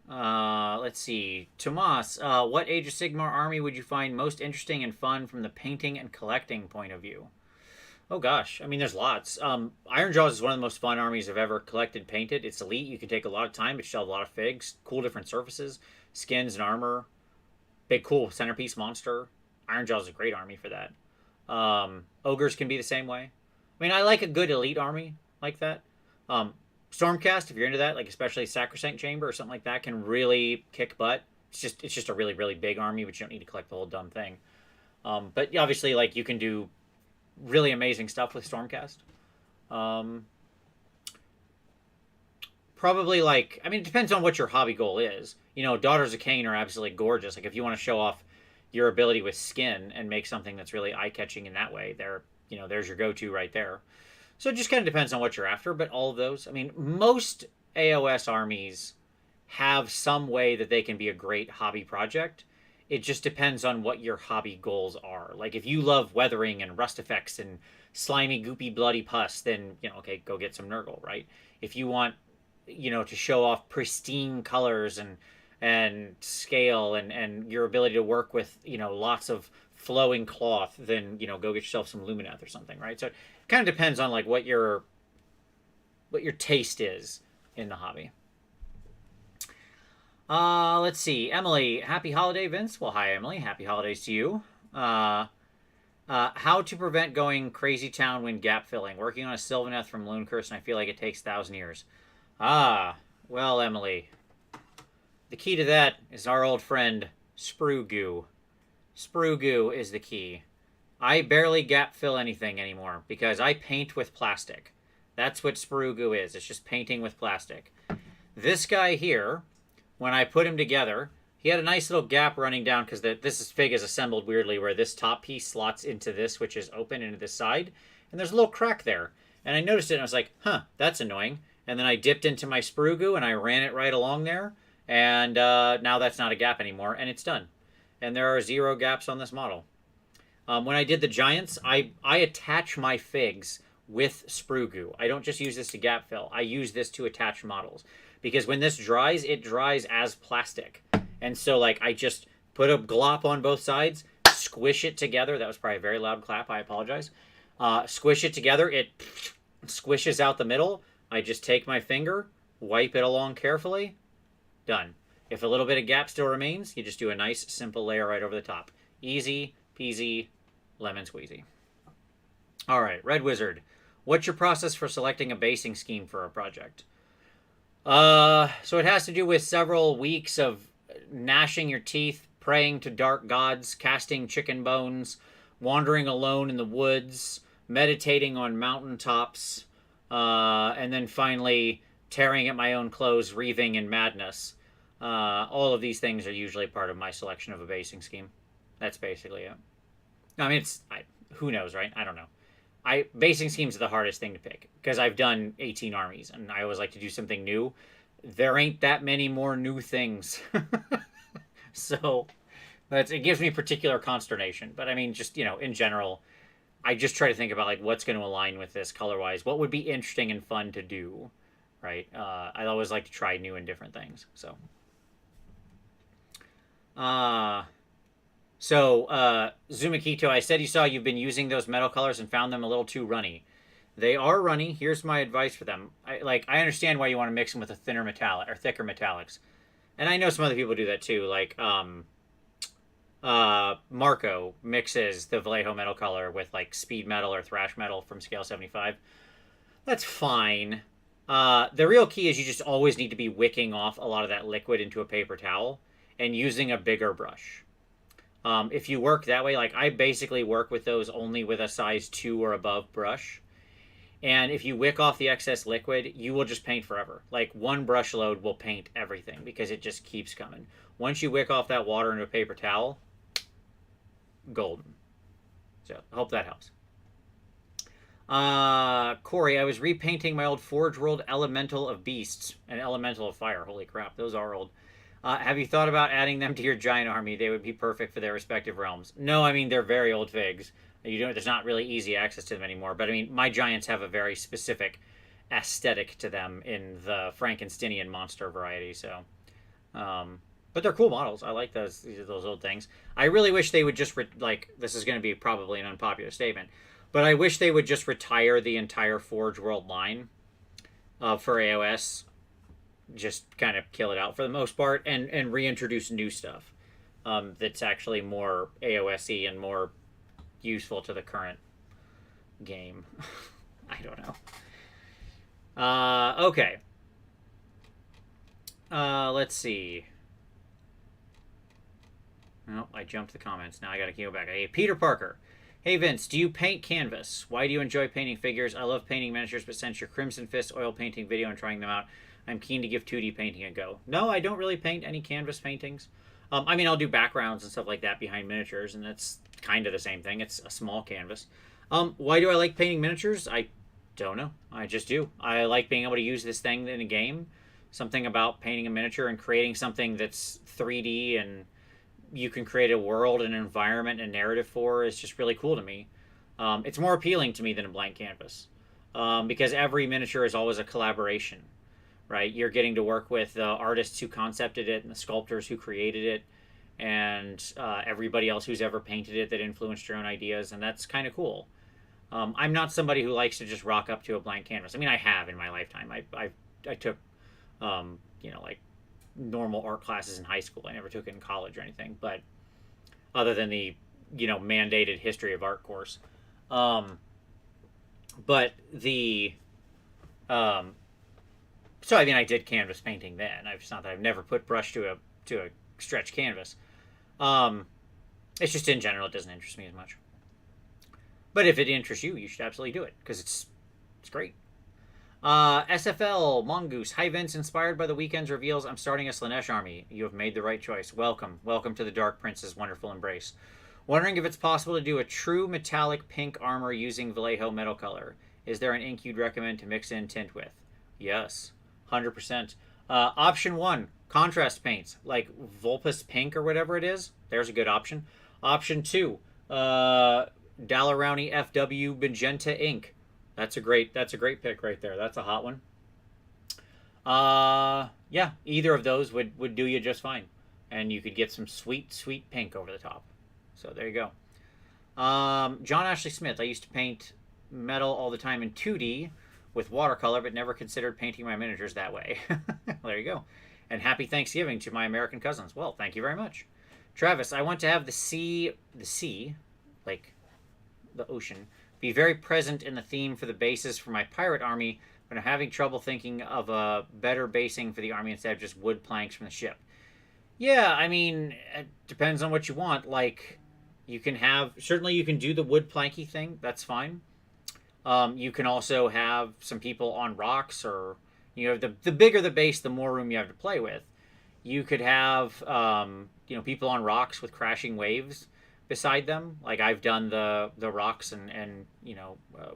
Let's see. Tomas, what Age of Sigmar army would you find most interesting and fun from the painting and collecting point of view? Oh gosh, I mean, there's lots. Ironjawz is one of the most fun armies I've ever collected, painted. It's elite. You can take a lot of time, but you still have a lot of figs, cool different surfaces, skins and armor, big cool centerpiece monster. Ironjawz is a great army for that. Ogres can be the same way. I mean, I like a good elite army like that. Stormcast, if you're into that, like especially Sacrosanct Chamber or something like that, can really kick butt. It's just a really, really big army, but you don't need to collect the whole dumb thing. But obviously, like, you can do really amazing stuff with Stormcast. Probably, like, I mean, it depends on what your hobby goal is. Daughters of Cain are absolutely gorgeous. Like, if you want to show off your ability with skin and make something that's really eye-catching in that way, there's your go-to right there. So it just kind of depends on what you're after, but all of those, I mean, most AOS armies have some way that they can be a great hobby project. It just depends on what your hobby goals are. Like, if you love weathering and rust effects and slimy, goopy, bloody pus, then, okay, go get some Nurgle, right? If you want, to show off pristine colors and scale and your ability to work with, lots of flowing cloth, then, go get yourself some Lumineth or something, right? So it kind of depends on, like, what your taste is in the hobby. Let's see. Emily, happy holiday, Vince. Well, hi, Emily. Happy holidays to you. How to prevent going crazy town when gap filling. Working on a Sylvaneth from Lune Curse, and I feel like it takes 1,000 years. Well, Emily. The key to that is our old friend, Sprue Goo. Sprue goo is the key. I barely gap fill anything anymore because I paint with plastic. That's what sprue goo is. It's just painting with plastic. This guy here, when I put him together, he had a nice little gap running down because this fig is assembled weirdly where this top piece slots into this, which is open into this side. And there's a little crack there. And I noticed it and I was like, huh, that's annoying. And then I dipped into my sprue goo and I ran it right along there. And now that's not a gap anymore and it's done. And there are 0 gaps on this model. When I did the giants, I attach my figs with sprue goo. I don't just use this to gap fill. I use this to attach models. Because when this dries, it dries as plastic. And so, like, I just put a glop on both sides, squish it together. That was probably a very loud clap. I apologize. Squish it together. It squishes out the middle. I just take my finger, wipe it along carefully. Done. If a little bit of gap still remains, you just do a nice, simple layer right over the top. Easy peasy, lemon squeezy. All right, Red Wizard. What's your process for selecting a basing scheme for a project? So it has to do with several weeks of gnashing your teeth, praying to dark gods, casting chicken bones, wandering alone in the woods, meditating on mountaintops, and then finally tearing at my own clothes, reaving in madness. All of these things are usually part of my selection of a basing scheme. That's basically it. I mean, who knows, right? I don't know. Basing schemes are the hardest thing to pick because I've done 18 armies and I always like to do something new. There ain't that many more new things. So it gives me particular consternation. But I mean, just, in general, I just try to think about like what's going to align with this color-wise. What would be interesting and fun to do, right? I always like to try new and different things. So, Zumakito, I said you saw you've been using those metal colors and found them a little too runny. They are runny. Here's my advice for them. I understand why you want to mix them with a thinner metallic or thicker metallics. And I know some other people do that too. Like, Marco mixes the Vallejo metal color with like speed metal or thrash metal from scale 75. That's fine. The real key is you just always need to be wicking off a lot of that liquid into a paper towel and using a bigger brush. If you work that way, like I basically work with those only with a size 2 or above brush. And if you wick off the excess liquid, you will just paint forever. Like one brush load will paint everything because it just keeps coming. Once you wick off that water into a paper towel, golden. So I hope that helps. Corey, I was repainting my old Forge World Elemental of Beasts and Elemental of Fire. Holy crap, those are old. Have you thought about adding them to your giant army? They would be perfect for their respective realms. No, I mean, they're very old figs. There's not really easy access to them anymore. But I mean, my giants have a very specific aesthetic to them in the Frankensteinian monster variety. So, but they're cool models. I like those old things. I really wish they would just this is going to be probably an unpopular statement, but I wish they would just retire the entire Forge World line for AOS. Just kind of kill it out for the most part and reintroduce new stuff that's actually more AOS-y and more useful to the current game. I don't know. Okay. Let's see. Oh, I jumped the comments. Now I gotta go back. Hey, Peter Parker. Hey, Vince, do you paint canvas? Why do you enjoy painting figures? I love painting miniatures, but since your Crimson Fist oil painting video and trying them out, I'm keen to give 2D painting a go. No, I don't really paint any canvas paintings. I mean, I'll do backgrounds and stuff like that behind miniatures, and that's kind of the same thing. It's a small canvas. Why do I like painting miniatures? I don't know. I just do. I like being able to use this thing in a game. Something about painting a miniature and creating something that's 3D and you can create a world, an environment, and narrative for is just really cool to me. It's more appealing to me than a blank canvas because every miniature is always a collaboration. Right, you're getting to work with the artists who concepted it and the sculptors who created it and everybody else who's ever painted it that influenced your own ideas, and that's kind of cool. I'm not somebody who likes to just rock up to a blank canvas. I mean, I have in my lifetime. I took, like normal art classes in high school. I never took it in college or anything, but other than the, mandated history of art course. But the... So I mean, I did canvas painting then. It's not that I've never put brush to a stretch canvas. It's just in general, it doesn't interest me as much. But if it interests you, you should absolutely do it because it's great. SFL Mongoose. Hi Vince, inspired by the weekend's reveals, I'm starting a Slanesh army. You have made the right choice. Welcome to the Dark Prince's wonderful embrace. Wondering if it's possible to do a true metallic pink armor using Vallejo metal color. Is there an ink you'd recommend to mix in tint with? Yes, 100%. Option 1, contrast paints, like Vulpus Pink or whatever it is. There's a good option. Option 2, Dalarowny FW Magenta ink. That's a great pick right there. That's a hot one. Yeah, either of those would do you just fine. And you could get some sweet pink over the top. So there you go. John Ashley Smith. I used to paint metal all the time in 2D with watercolor, but never considered painting my miniatures that way. There you go. And happy Thanksgiving to my American cousins. Well, thank you very much. Travis, I want to have the sea, like the ocean, be very present in the theme for the bases for my pirate army, but I'm having trouble thinking of a better basing for the army instead of just wood planks from the ship. Yeah, I mean, it depends on what you want. Like, you can have, certainly you can do the wood planky thing. That's fine. You can also have some people on rocks, or, you know, the bigger the base, the more room you have to play with. You could have, people on rocks with crashing waves beside them. Like, I've done the rocks and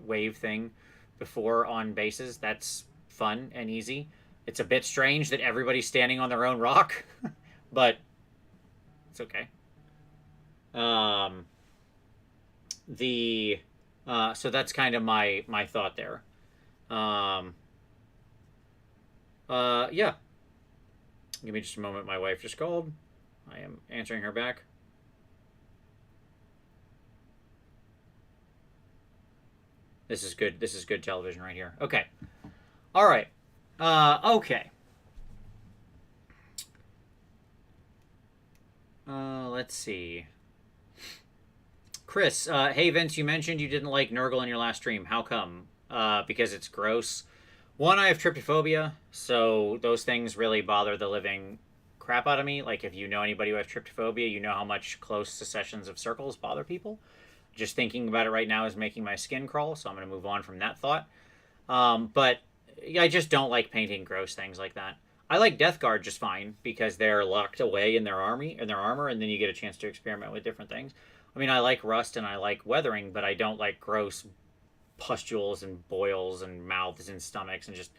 wave thing before on bases. That's fun and easy. It's a bit strange that everybody's standing on their own rock, but it's okay. So that's kind of my thought there. Yeah. Give me just a moment. My wife just called. I am answering her back. This is good. This is good television right here. Okay. All right. Okay. Let's see. Chris, hey Vince, you mentioned you didn't like Nurgle in your last stream. How come? Because it's gross. One, I have tryptophobia, so those things really bother the living crap out of me. Like, if you know anybody who has tryptophobia, you know how much close successions of circles bother people. Just thinking about it right now is making my skin crawl, so I'm going to move on from that thought. But I just don't like painting gross things like that. I like Death Guard just fine because they're locked away in their armor, and then you get a chance to experiment with different things. I mean, I like rust and I like weathering, but I don't like gross pustules and boils and mouths and stomachs and just...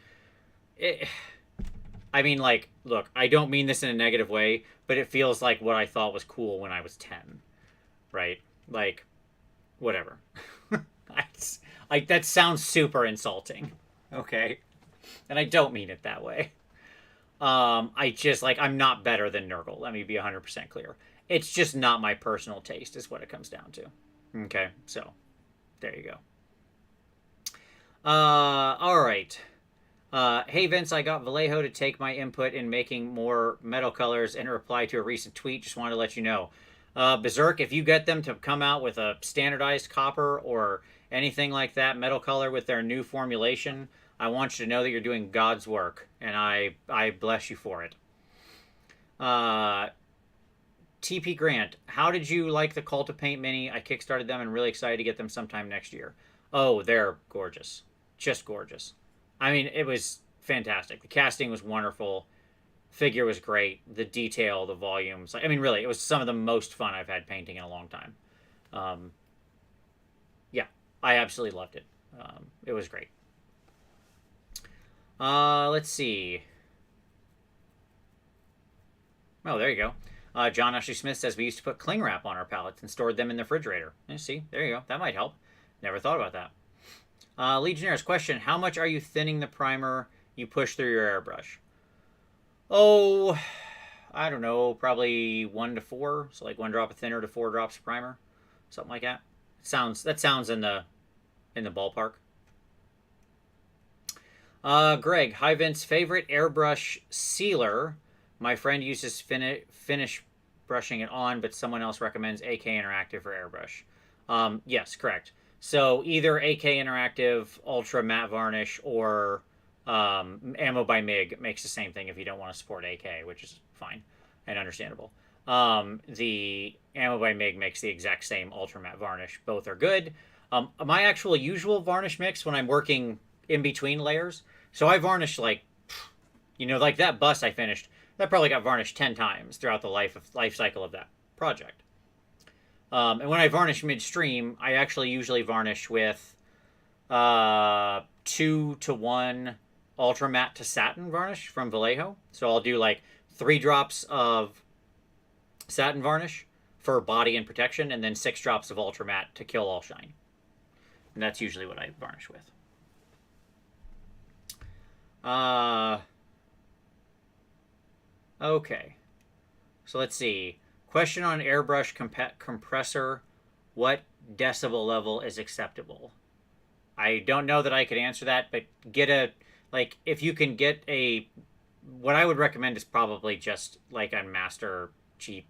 I mean, like, look, I don't mean this in a negative way, but it feels like what I thought was cool when I was 10, right? Like, whatever. Like, that sounds super insulting, okay? And I don't mean it that way. I just, like, I'm not better than Nurgle. Let me be 100% clear. It's just not my personal taste is what it comes down to. Okay, so there you go. All right. Hey, Vince, I got Vallejo to take my input in making more metal colors in a reply to a recent tweet. Just wanted to let you know. Berserk, if you get them to come out with a standardized copper or anything like that, metal color with their new formulation, I want you to know that you're doing God's work, and I bless you for it. TP Grant, how did you like the Cult of Paint Mini? I kickstarted them and really excited to get them sometime next year. Oh, they're gorgeous. Just gorgeous. I mean, it was fantastic. The casting was wonderful. Figure was great. The detail, the volumes. I mean, really, it was some of the most fun I've had painting in a long time. Yeah, I absolutely loved it. It was great. Let's see. Oh, there you go. John Ashley Smith says we used to put cling wrap on our pallets and stored them in the refrigerator. See, there you go. That might help. Never thought about that. Legionnaires, question. How much are you thinning the primer you push through your airbrush? Oh, I don't know. Probably 1 to 4. So like 1 drop of thinner to 4 drops of primer. Something like that. That sounds in the ballpark. Greg, hi Vince. Favorite airbrush sealer? My friend uses finish brushing it on, but someone else recommends AK Interactive for airbrush. Yes, correct. So either AK Interactive, Ultra Matte Varnish, or Ammo by MIG makes the same thing if you don't want to support AK, which is fine and understandable. The Ammo by Mig makes the exact same ultra matte varnish. Both are good. My actual usual varnish mix when I'm working in between layers. So I varnish like, like that bus I finished. That probably got varnished 10 times throughout the life cycle of that project. And when I varnish midstream, I actually usually varnish with 2-to-1 ultra matte to satin varnish from Vallejo. So I'll do like 3 drops of satin varnish for body and protection, and then 6 drops of ultra matte to kill all shine. And that's usually what I varnish with. Okay. So let's see. Question on airbrush compressor. What decibel level is acceptable? I don't know that I could answer that, but if you can get what I would recommend is probably just like a master cheap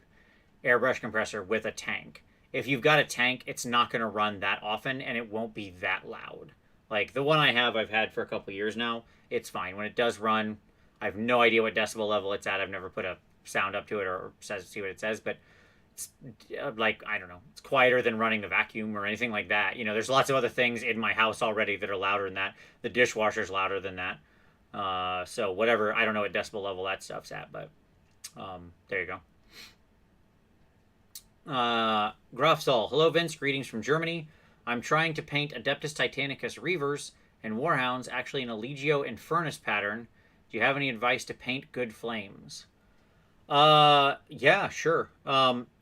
airbrush compressor with a tank. If you've got a tank, it's not going to run that often, and it won't be that loud. Like the one I've had for a couple years now. It's fine. When it does run, I have no idea what decibel level it's at. I've never put a sound up to it or see what it says, but it's I don't know. It's quieter than running the vacuum or anything like that. There's lots of other things in my house already that are louder than that. The dishwasher's louder than that. So whatever, I don't know what decibel level that stuff's at, but there you go. Grafsol. Hello, Vince. Greetings from Germany. I'm trying to paint Adeptus Titanicus Reavers and Warhounds actually in a Legio Infernus pattern. Do you have any advice to paint good flames? Yeah, sure.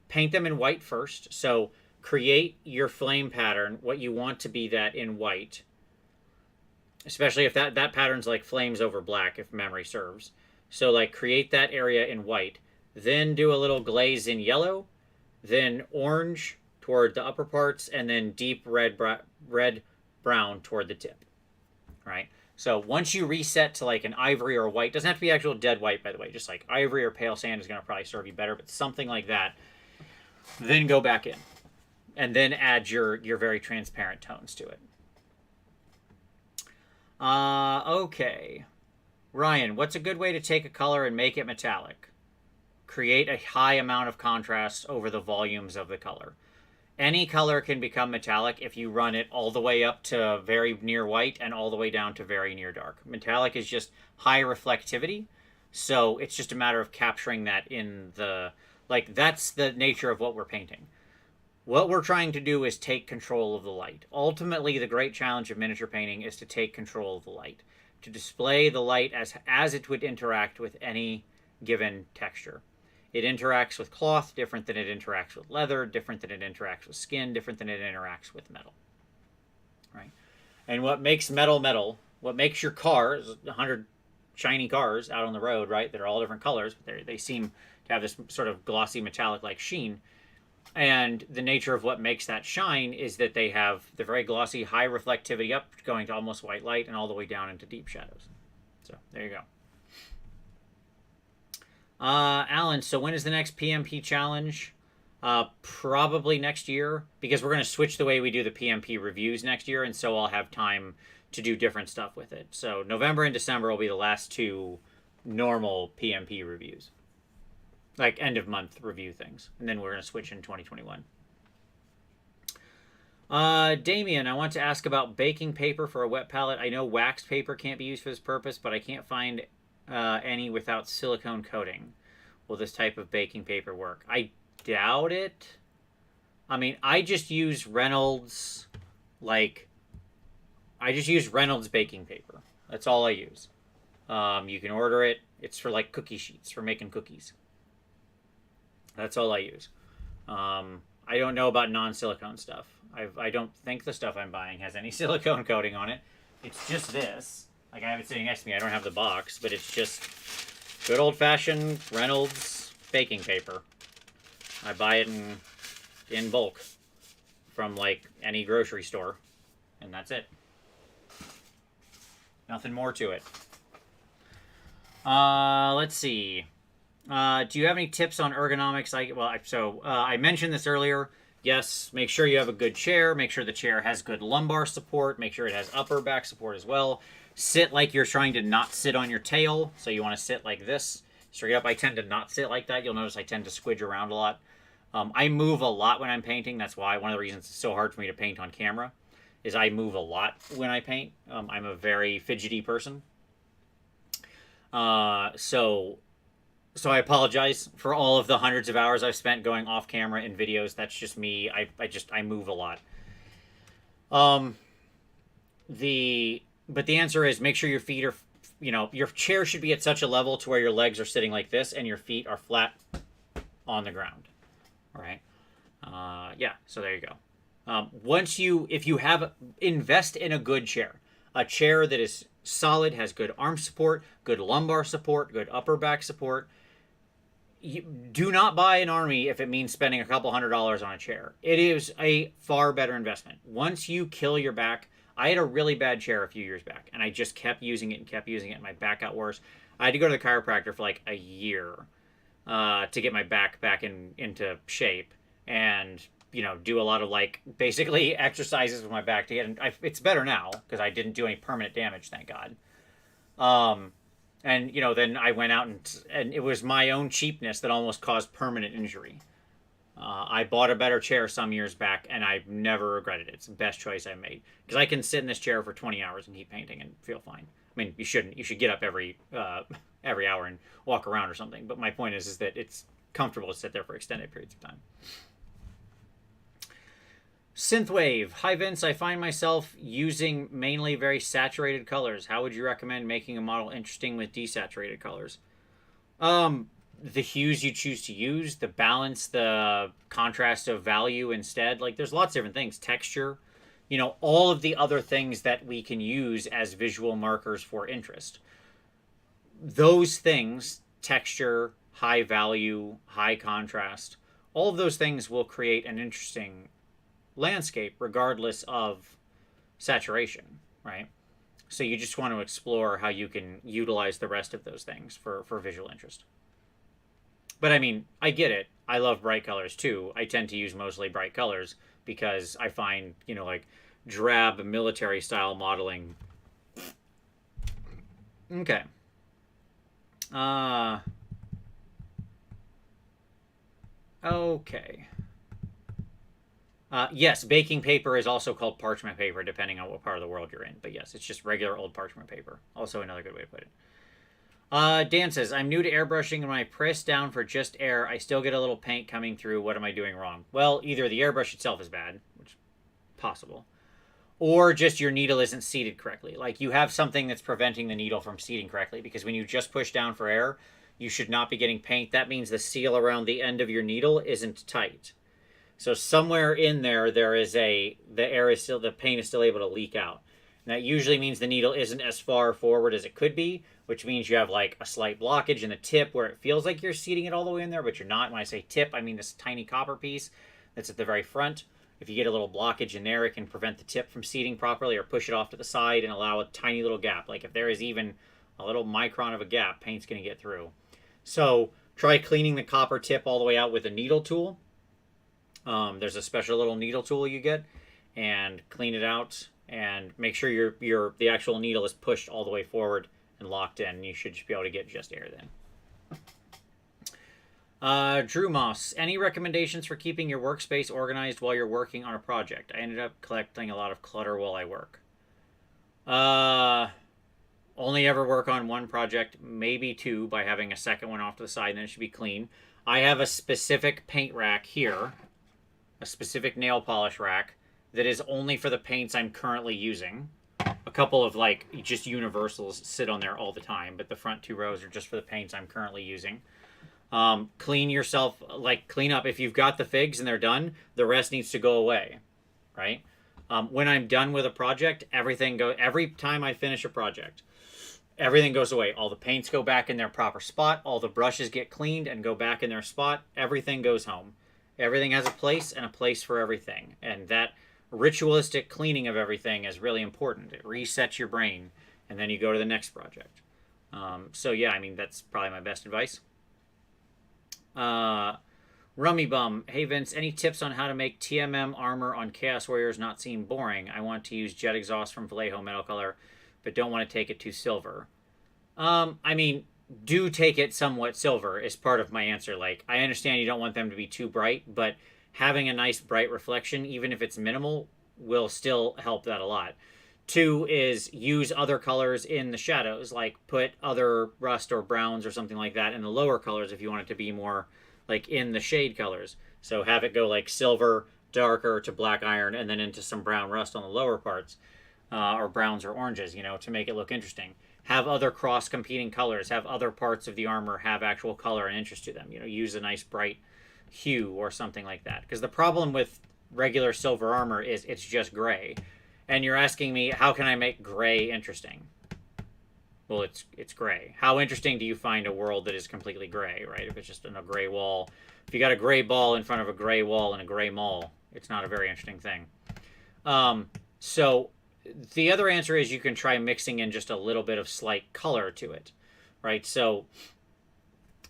Paint them in white first. So create your flame pattern, what you want to be that in white. Especially if that pattern's like flames over black, if memory serves. So like create that area in white. Then do a little glaze in yellow. Then orange toward the upper parts, and then deep red brown toward the tip. Right? So once you reset to like an ivory or a white, doesn't have to be actual dead white, by the way, just like ivory or pale sand is going to probably serve you better, but something like that, then go back in. And then add your very transparent tones to it. Okay. Ryan, what's a good way to take a color and make it metallic? Create a high amount of contrast over the volumes of the color. Any color can become metallic if you run it all the way up to very near white and all the way down to very near dark. Metallic is just high reflectivity, so it's just a matter of capturing that in the... that's the nature of what we're painting. What we're trying to do is take control of the light. Ultimately, the great challenge of miniature painting is to take control of the light. To display the light as it would interact with any given texture. It interacts with cloth different than it interacts with leather, different than it interacts with skin, different than it interacts with metal. Right? And what makes metal, what makes your cars, 100 shiny cars out on the road, right, that are all different colors, but they seem to have this sort of glossy metallic-like sheen. And the nature of what makes that shine is that they have the very glossy, high reflectivity up, going to almost white light, and all the way down into deep shadows. So, there you go. Alan, so when is the next PMP challenge? Probably next year, because we're going to switch the way we do the PMP reviews next year, and so I'll have time to do different stuff with it. So November and December will be the last 2 normal PMP reviews. Like end-of-month review things. And then we're going to switch in 2021. Damien, I want to ask about baking paper for a wet palette. I know waxed paper can't be used for this purpose, but I can't find any without silicone coating. Will this type of baking paper work? I doubt it. I mean, I just use Reynolds, Reynolds baking paper. That's all I use. You can order it. It's for like cookie sheets, for making cookies. That's all I use. I don't know about non-silicone stuff. I don't think the stuff I'm buying has any silicone coating on it. It's just this. Like, I have it sitting next to me. I don't have the box, but it's just good old-fashioned Reynolds baking paper. I buy it in bulk from, like, any grocery store, and that's it. Nothing more to it. Let's see. Do you have any tips on ergonomics? I mentioned this earlier. Yes, make sure you have a good chair. Make sure the chair has good lumbar support. Make sure it has upper back support as well. Sit like you're trying to not sit on your tail. So you want to sit like this. Straight up, I tend to not sit like that. You'll notice I tend to squidge around a lot. I move a lot when I'm painting. That's why one of the reasons it's so hard for me to paint on camera is I move a lot when I paint. I'm a very fidgety person. So I apologize for all of the hundreds of hours I've spent going off camera in videos. That's just me. I move a lot. But the answer is make sure your feet are, your chair should be at such a level to where your legs are sitting like this and your feet are flat on the ground. All right. Yeah. So there you go. If you have, invest in a good chair, a chair that is solid, has good arm support, good lumbar support, good upper back support. You do not buy an army if it means spending a couple $100s on a chair. It is a far better investment. Once you kill your back, I had a really bad chair a few years back, and I just kept using it and kept using it, and my back got worse. I had to go to the chiropractor for like a year to get my back into shape, and do a lot of like basically exercises with my back to get. And it's better now because I didn't do any permanent damage, thank God. And then I went out and it was my own cheapness that almost caused permanent injury. I bought a better chair some years back, and I've never regretted it. It's the best choice I made because I can sit in this chair for 20 hours and keep painting and feel fine. I mean, you shouldn't. You should get up every hour and walk around or something. But my point is that it's comfortable to sit there for extended periods of time. Synthwave. Hi, Vince. I find myself using mainly very saturated colors. How would you recommend making a model interesting with desaturated colors? The hues you choose to use, the balance, the contrast of value instead. Like, there's lots of different things. Texture, all of the other things that we can use as visual markers for interest. Those things, texture, high value, high contrast, all of those things will create an interesting landscape regardless of saturation, right? So you just want to explore how you can utilize the rest of those things for visual interest. But I mean, I get it. I love bright colors too. I tend to use mostly bright colors because I find, like drab military style modeling. Okay. Okay. Yes, baking paper is also called parchment paper, depending on what part of the world you're in. But yes, it's just regular old parchment paper. Also another good way to put it. Dan says, I'm new to airbrushing, and when I press down for just air, I still get a little paint coming through. What am I doing wrong? Well, either the airbrush itself is bad, which is possible, or just your needle isn't seated correctly. Like, you have something that's preventing the needle from seating correctly, because when you just push down for air, you should not be getting paint. That means the seal around the end of your needle isn't tight. So somewhere in there, the paint is still able to leak out. And that usually means the needle isn't as far forward as it could be, which means you have like a slight blockage in the tip where it feels like you're seating it all the way in there, but you're not. When I say tip, I mean this tiny copper piece that's at the very front. If you get a little blockage in there, it can prevent the tip from seating properly or push it off to the side and allow a tiny little gap. Like if there is even a little micron of a gap, paint's going to get through. So try cleaning the copper tip all the way out with a needle tool. There's a special little needle tool you get, and clean it out and make sure the actual needle is pushed all the way forward and locked in. You should just be able to get just air then. Drew Moss, any recommendations for keeping your workspace organized while you're working on a project? I ended up collecting a lot of clutter while I work. Only ever work on one project, maybe two, by having a second one off to the side, and then it should be clean. I have a specific paint rack here, a specific nail polish rack that is only for the paints I'm currently using. A couple of like just universals sit on there all the time, but the front two rows are just for the paints I'm currently using. Clean up. If you've got the figs and they're done, the rest needs to go away, right? When I'm done with a project, every time I finish a project, everything goes away. All the paints go back in their proper spot. All the brushes get cleaned and go back in their spot. Everything goes home. Everything has a place and a place for everything. And that ritualistic cleaning of everything is really important. It resets your brain, and then you go to the next project. So yeah, I mean, that's probably my best advice. Rummy Bum, hey Vince, any tips on how to make TMM armor on Chaos Warriors not seem boring? I want to use jet exhaust from Vallejo Metal Color, but don't want to take it too silver. I mean, do take it somewhat silver is part of my answer. Like, I understand you don't want them to be too bright, but having a nice bright reflection, even if it's minimal, will still help that a lot. Two is use other colors in the shadows, like put other rust or browns or something like that in the lower colors if you want it to be more like in the shade colors. So have it go like silver, darker to black iron, and then into some brown rust on the lower parts, or browns or oranges, to make it look interesting. Have other cross competing colors, have other parts of the armor have actual color and interest to them. Use a nice bright hue or something like that. Because the problem with regular silver armor is it's just gray. And you're asking me, how can I make gray interesting? Well, it's gray. How interesting do you find a world that is completely gray, right? If it's just in a gray wall. If you got a gray ball in front of a gray wall in a gray mall, it's not a very interesting thing. So the other answer is you can try mixing in just a little bit of slight color to it, right? So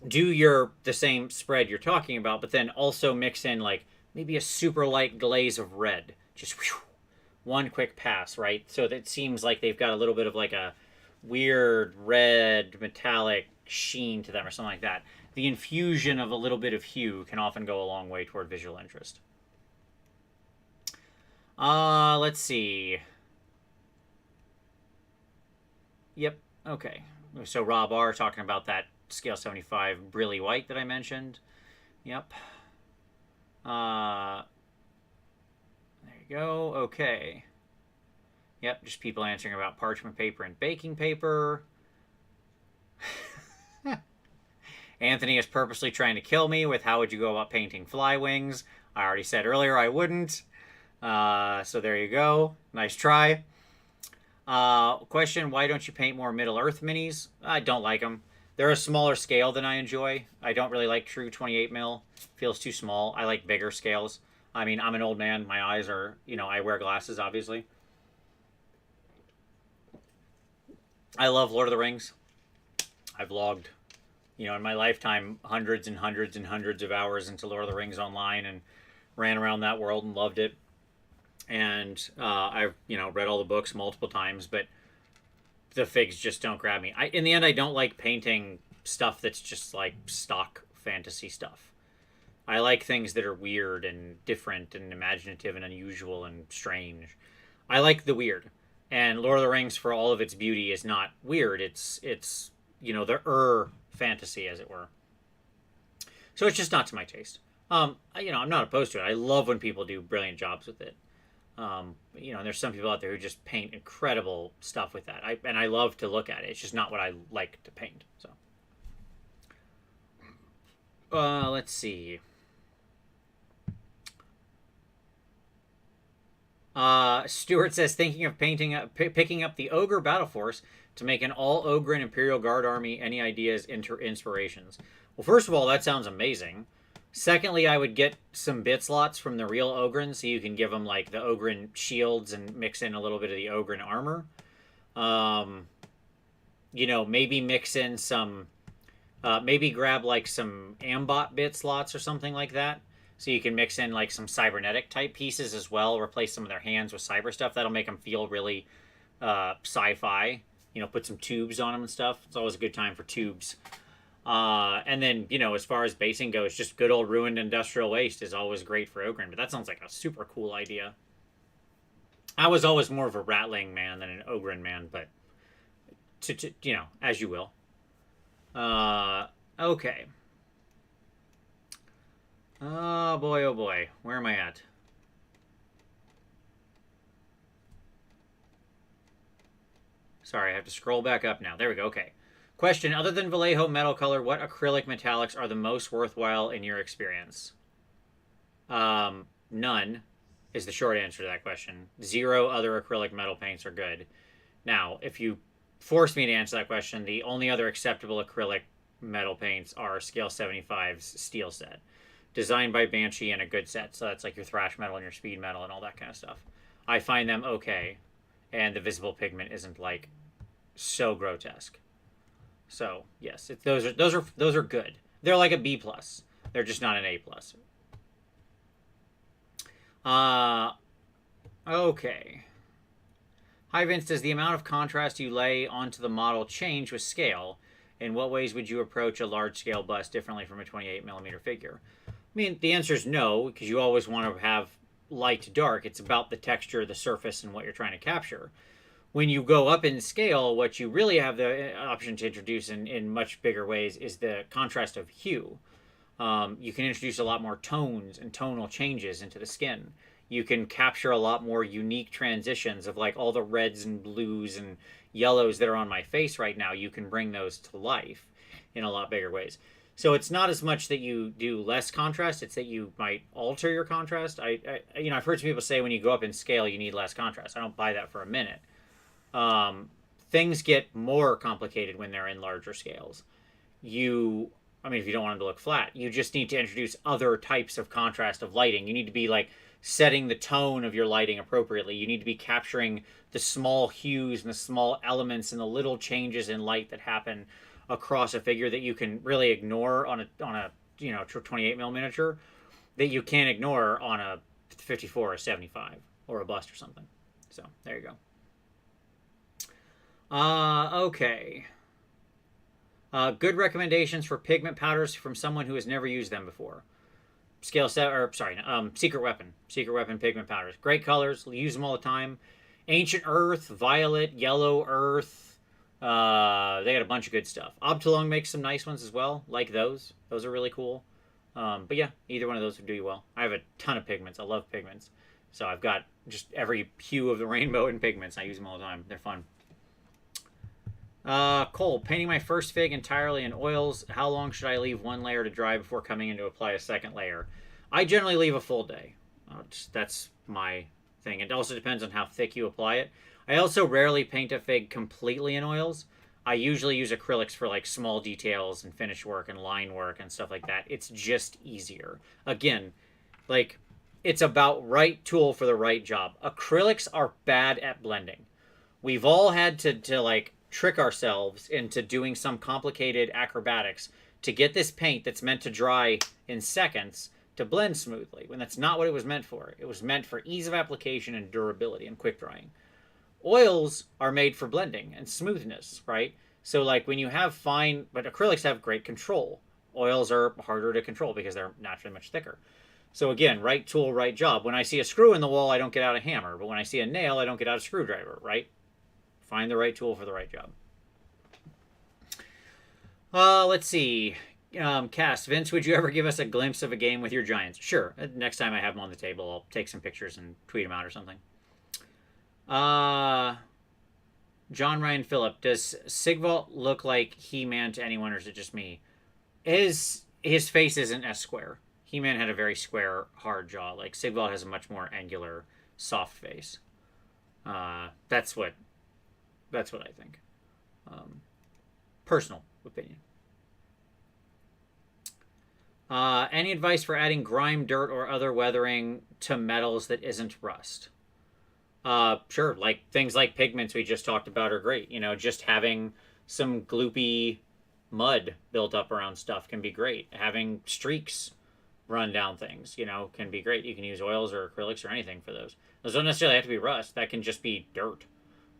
do the same spread you're talking about, but then also mix in like maybe a super light glaze of red. Just whew, one quick pass, right? So that it seems like they've got a little bit of like a weird red metallic sheen to them or something like that. The infusion of a little bit of hue can often go a long way toward visual interest. Let's see. Yep, okay. So Rob R. talking about that scale 75 Brilly White that I mentioned. Yep. There you go. Okay. Yep, just people answering about parchment paper and baking paper. Anthony is purposely trying to kill me with how would you go about painting fly wings. I already said earlier I wouldn't. So there you go. Nice try. Question, why don't you paint more Middle-earth minis? I don't like them. They're a smaller scale than I enjoy. I don't really like true 28 mil. Feels too small. I like bigger scales. I mean, I'm an old man. My eyes are, I wear glasses, obviously. I love Lord of the Rings. I've logged, in my lifetime, hundreds and hundreds and hundreds of hours into Lord of the Rings online and ran around that world and loved it. And I've, read all the books multiple times, but the figs just don't grab me. In the end, I don't like painting stuff that's just like stock fantasy stuff. I like things that are weird and different and imaginative and unusual and strange. I like the weird. And Lord of the Rings, for all of its beauty, is not weird. It's the fantasy, as it were. So it's just not to my taste. I'm not opposed to it. I love when people do brilliant jobs with it. And there's some people out there who just paint incredible stuff with that. I love to look at it. It's just not what I like to paint. So, let's see. Stuart says, thinking of picking up the Ogre Battle Force to make an all Ogre and Imperial Guard army. Any ideas, inspirations? Well, first of all, that sounds amazing. Secondly, I would get some bit slots from the real Ogren, so you can give them like the Ogren shields and mix in a little bit of the Ogren armor. Maybe mix in some, maybe grab like some Ambot bit slots or something like that. So you can mix in like some cybernetic type pieces as well. Replace some of their hands with cyber stuff. That'll make them feel really sci-fi. Put some tubes on them and stuff. It's always a good time for tubes. And then, as far as basing goes, just good old ruined industrial waste is always great for Ogren. But that sounds like a super cool idea. I was always more of a Ratling man than an Ogren man, but, as you will. Okay. Oh boy. Where am I at? Sorry, I have to scroll back up now. There we go. Okay. Question, other than Vallejo metal color, what acrylic metallics are the most worthwhile in your experience? None is the short answer to that question. 0 other acrylic metal paints are good. Now, if you force me to answer that question, the only other acceptable acrylic metal paints are Scale 75's Steel set. Designed by Banshee and a good set. So that's like your thrash metal and your speed metal and all that kind of stuff. I find them okay. And the visible pigment isn't like so grotesque. So yes, those are good. They're like a B plus. They're just not an A plus. Okay. Hi Vince, does the amount of contrast you lay onto the model change with scale? In what ways would you approach a large-scale bust differently from a 28mm figure? I mean, the answer is no, because you always want to have light to dark. It's about the texture, the surface, and what you're trying to capture. When you go up in scale, what you really have the option to introduce in much bigger ways is the contrast of hue. You can introduce a lot more tones and tonal changes into the skin. You can capture a lot more unique transitions of like all the reds and blues and yellows that are on my face right now. You can bring those to life in a lot bigger ways. So it's not as much that you do less contrast; it's that you might alter your contrast. I've heard some people say when you go up in scale, you need less contrast. I don't buy that for a minute. Things get more complicated when they're in larger scales. If you don't want them to look flat, you just need to introduce other types of contrast of lighting. You need to be like setting the tone of your lighting appropriately. You need to be capturing the small hues and the small elements and the little changes in light that happen across a figure that you can really ignore on a 28mm miniature that you can't ignore on a 54 or 75 or a bust or something. So there you go. Okay. Good recommendations for pigment powders from someone who has never used them before. Secret Weapon pigment powders. Great colors. Use them all the time. Ancient Earth, Violet, Yellow Earth. They got a bunch of good stuff. Obtolong makes some nice ones as well. Like those. Those are really cool. But yeah, either one of those would do you well. I have a ton of pigments. I love pigments. So I've got just every hue of the rainbow in pigments. I use them all the time. They're fun. Cole, painting my first fig entirely in oils. How long should I leave one layer to dry before coming in to apply a second layer? I generally leave a full day. That's my thing. It also depends on how thick you apply it. I also rarely paint a fig completely in oils. I usually use acrylics for like small details and finish work and line work and stuff like that. It's just easier. Again, like it's about right tool for the right job. Acrylics are bad at blending. We've all had to like trick ourselves into doing some complicated acrobatics to get this paint that's meant to dry in seconds to blend smoothly, when that's not what it was meant for. It was meant for ease of application and durability and quick drying. Oils are made for blending and smoothness, right? So like when you have fine, but acrylics have great control. Oils are harder to control because they're naturally much thicker. So again, right tool, right job. When I see a screw in the wall, I don't get out a hammer. But when I see a nail, I don't get out a screwdriver, right? Find the right tool for the right job. Let's see. Cass, Vince, would you ever give us a glimpse of a game with your giants? Sure. Next time I have them on the table, I'll take some pictures and tweet them out or something. John Ryan Phillip, does Sigvald look like He-Man to anyone, or is it just me? His face isn't as square. He-Man had a very square, hard jaw. Like Sigvald has a much more angular, soft face. That's what I think. Personal opinion. Any advice for adding grime, dirt, or other weathering to metals that isn't rust? Sure. Like things like pigments we just talked about are great. Just having some gloopy mud built up around stuff can be great. Having streaks run down things, can be great. You can use oils or acrylics or anything for those. Those don't necessarily have to be rust. That can just be dirt,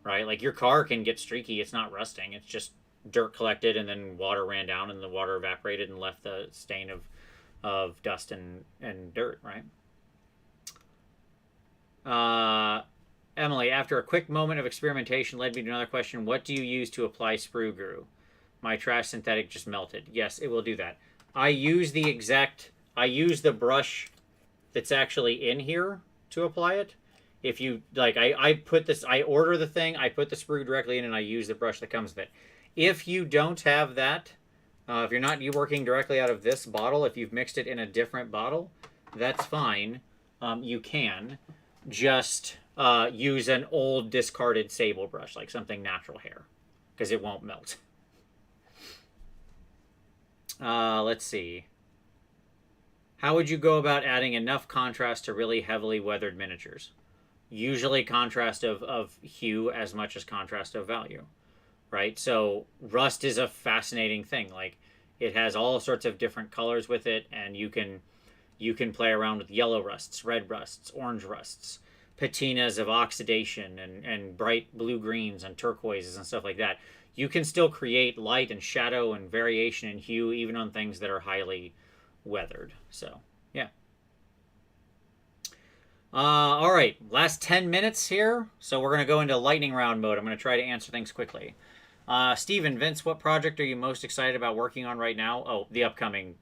right? Like your car can get streaky. It's not rusting. It's just dirt collected and then water ran down and the water evaporated and left the stain of dust and dirt, right? Emily, after a quick moment of experimentation led me to another question. What do you use to apply sprue glue? My trash synthetic just melted. Yes, it will do that. I use the brush that's actually in here to apply it. If you like, I order the thing, I put the sprue directly in, and I use the brush that comes with it. If you don't have that, if you're not working directly out of this bottle, if you've mixed it in a different bottle, that's fine. You can just use an old discarded sable brush, like something natural hair, because it won't melt. Let's see. How would you go about adding enough contrast to really heavily weathered miniatures? Usually contrast of hue as much as contrast of value, right? So rust is a fascinating thing. Like it has all sorts of different colors with it, and you can play around with yellow rusts, red rusts, orange rusts, patinas of oxidation, and bright blue greens and turquoises and stuff like that. you can still create light and shadow and variation in hue even on things that are highly weathered. So, yeah. All right, last 10 minutes here. So we're going to go into lightning round mode. I'm going to try to answer things quickly. Steven, Vince, what project are you most excited about working on right now? Oh, the upcoming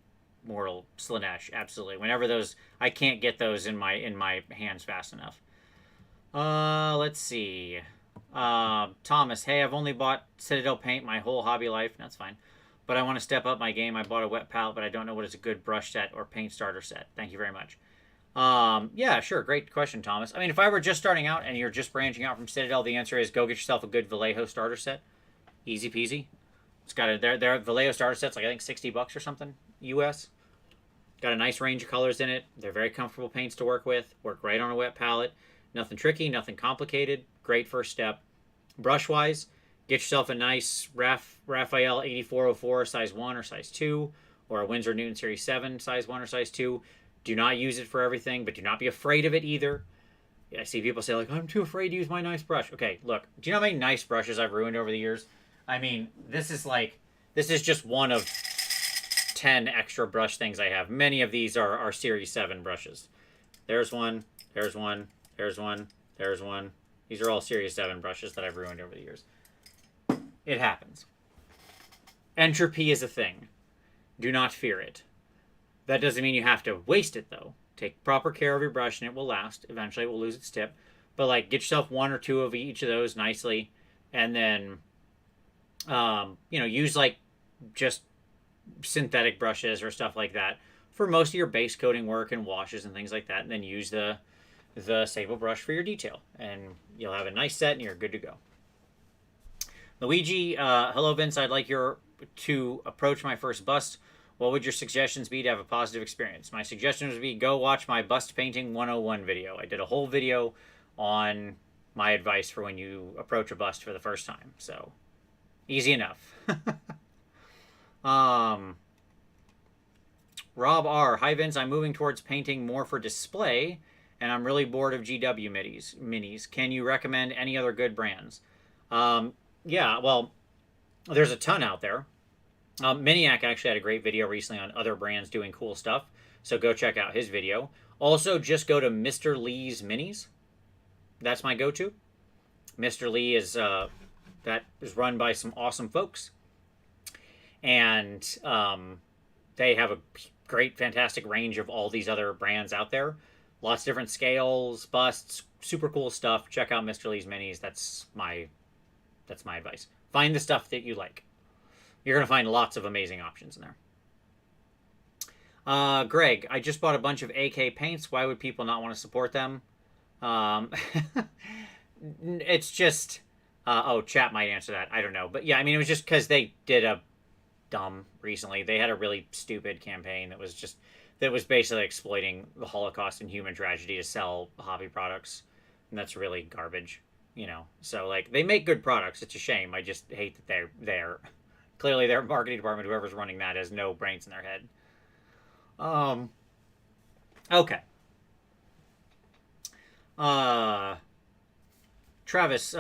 Mortal Slaanesh, absolutely. Whenever those, I can't get those in my hands fast enough. Let's see. Thomas, hey, I've only bought Citadel paint my whole hobby life. That's fine. But I want to step up my game. I bought a wet palette, but I don't know what is a good brush set or paint starter set. Thank you very much. Yeah, sure. Great question, Thomas. I mean, if I were just starting out and you're just branching out from Citadel, the answer is go get yourself a good Vallejo starter set. Easy peasy. It's got a their Vallejo starter set's like I think $60 or something US. Got a nice range of colors in it. They're very comfortable paints to work with. Work right on a wet palette. Nothing tricky, nothing complicated. Great first step. Brush wise, get yourself a nice Raphael 8404 size 1 or size 2, or a Winsor Newton Series 7 size 1 or size 2. Do not use it for everything, but do not be afraid of it either. I see people say, like, I'm too afraid to use my nice brush. Okay, look, do you know how many nice brushes I've ruined over the years? I mean, this is just one of 10 extra brush things I have. Many of these are Series 7 brushes. There's one, there's one, there's one, there's one. These are all Series 7 brushes that I've ruined over the years. It happens. Entropy is a thing. Do not fear it. That doesn't mean you have to waste it, though. Take proper care of your brush and it will last. Eventually it will lose its tip. But, like, get yourself one or two of each of those nicely. And then, use, like, just synthetic brushes or stuff like that for most of your base coating work and washes and things like that. And then use the sable brush for your detail. And you'll have a nice set and you're good to go. Luigi, hello, Vince. I'd like to approach my first bust. What would your suggestions be to have a positive experience? My suggestions would be go watch my Bust Painting 101 video. I did a whole video on my advice for when you approach a bust for the first time. So, easy enough. Rob R. Hi, Vince. I'm moving towards painting more for display, and I'm really bored of GW minis. Can you recommend any other good brands? Yeah, well, there's a ton out there. Miniac actually had a great video recently on other brands doing cool stuff, so go check out his video. Also, just go to Mr. Lee's Minis. That's my go-to. Mr. Lee is that is run by some awesome folks, and they have a great, fantastic range of all these other brands out there. Lots of different scales, busts, super cool stuff. Check out Mr. Lee's Minis. That's my advice. Find the stuff that you like. You're going to find lots of amazing options in there. Greg, I just bought a bunch of AK paints. Why would people not want to support them? It's just... chat might answer that. I don't know. But yeah, I mean, it was just because they did a dumb recently. They had a really stupid campaign that was basically exploiting the Holocaust and human tragedy to sell hobby products. And that's really garbage, So, like, they make good products. It's a shame. I just hate that they're there. Clearly, their marketing department, whoever's running that, has no brains in their head. Okay. Travis,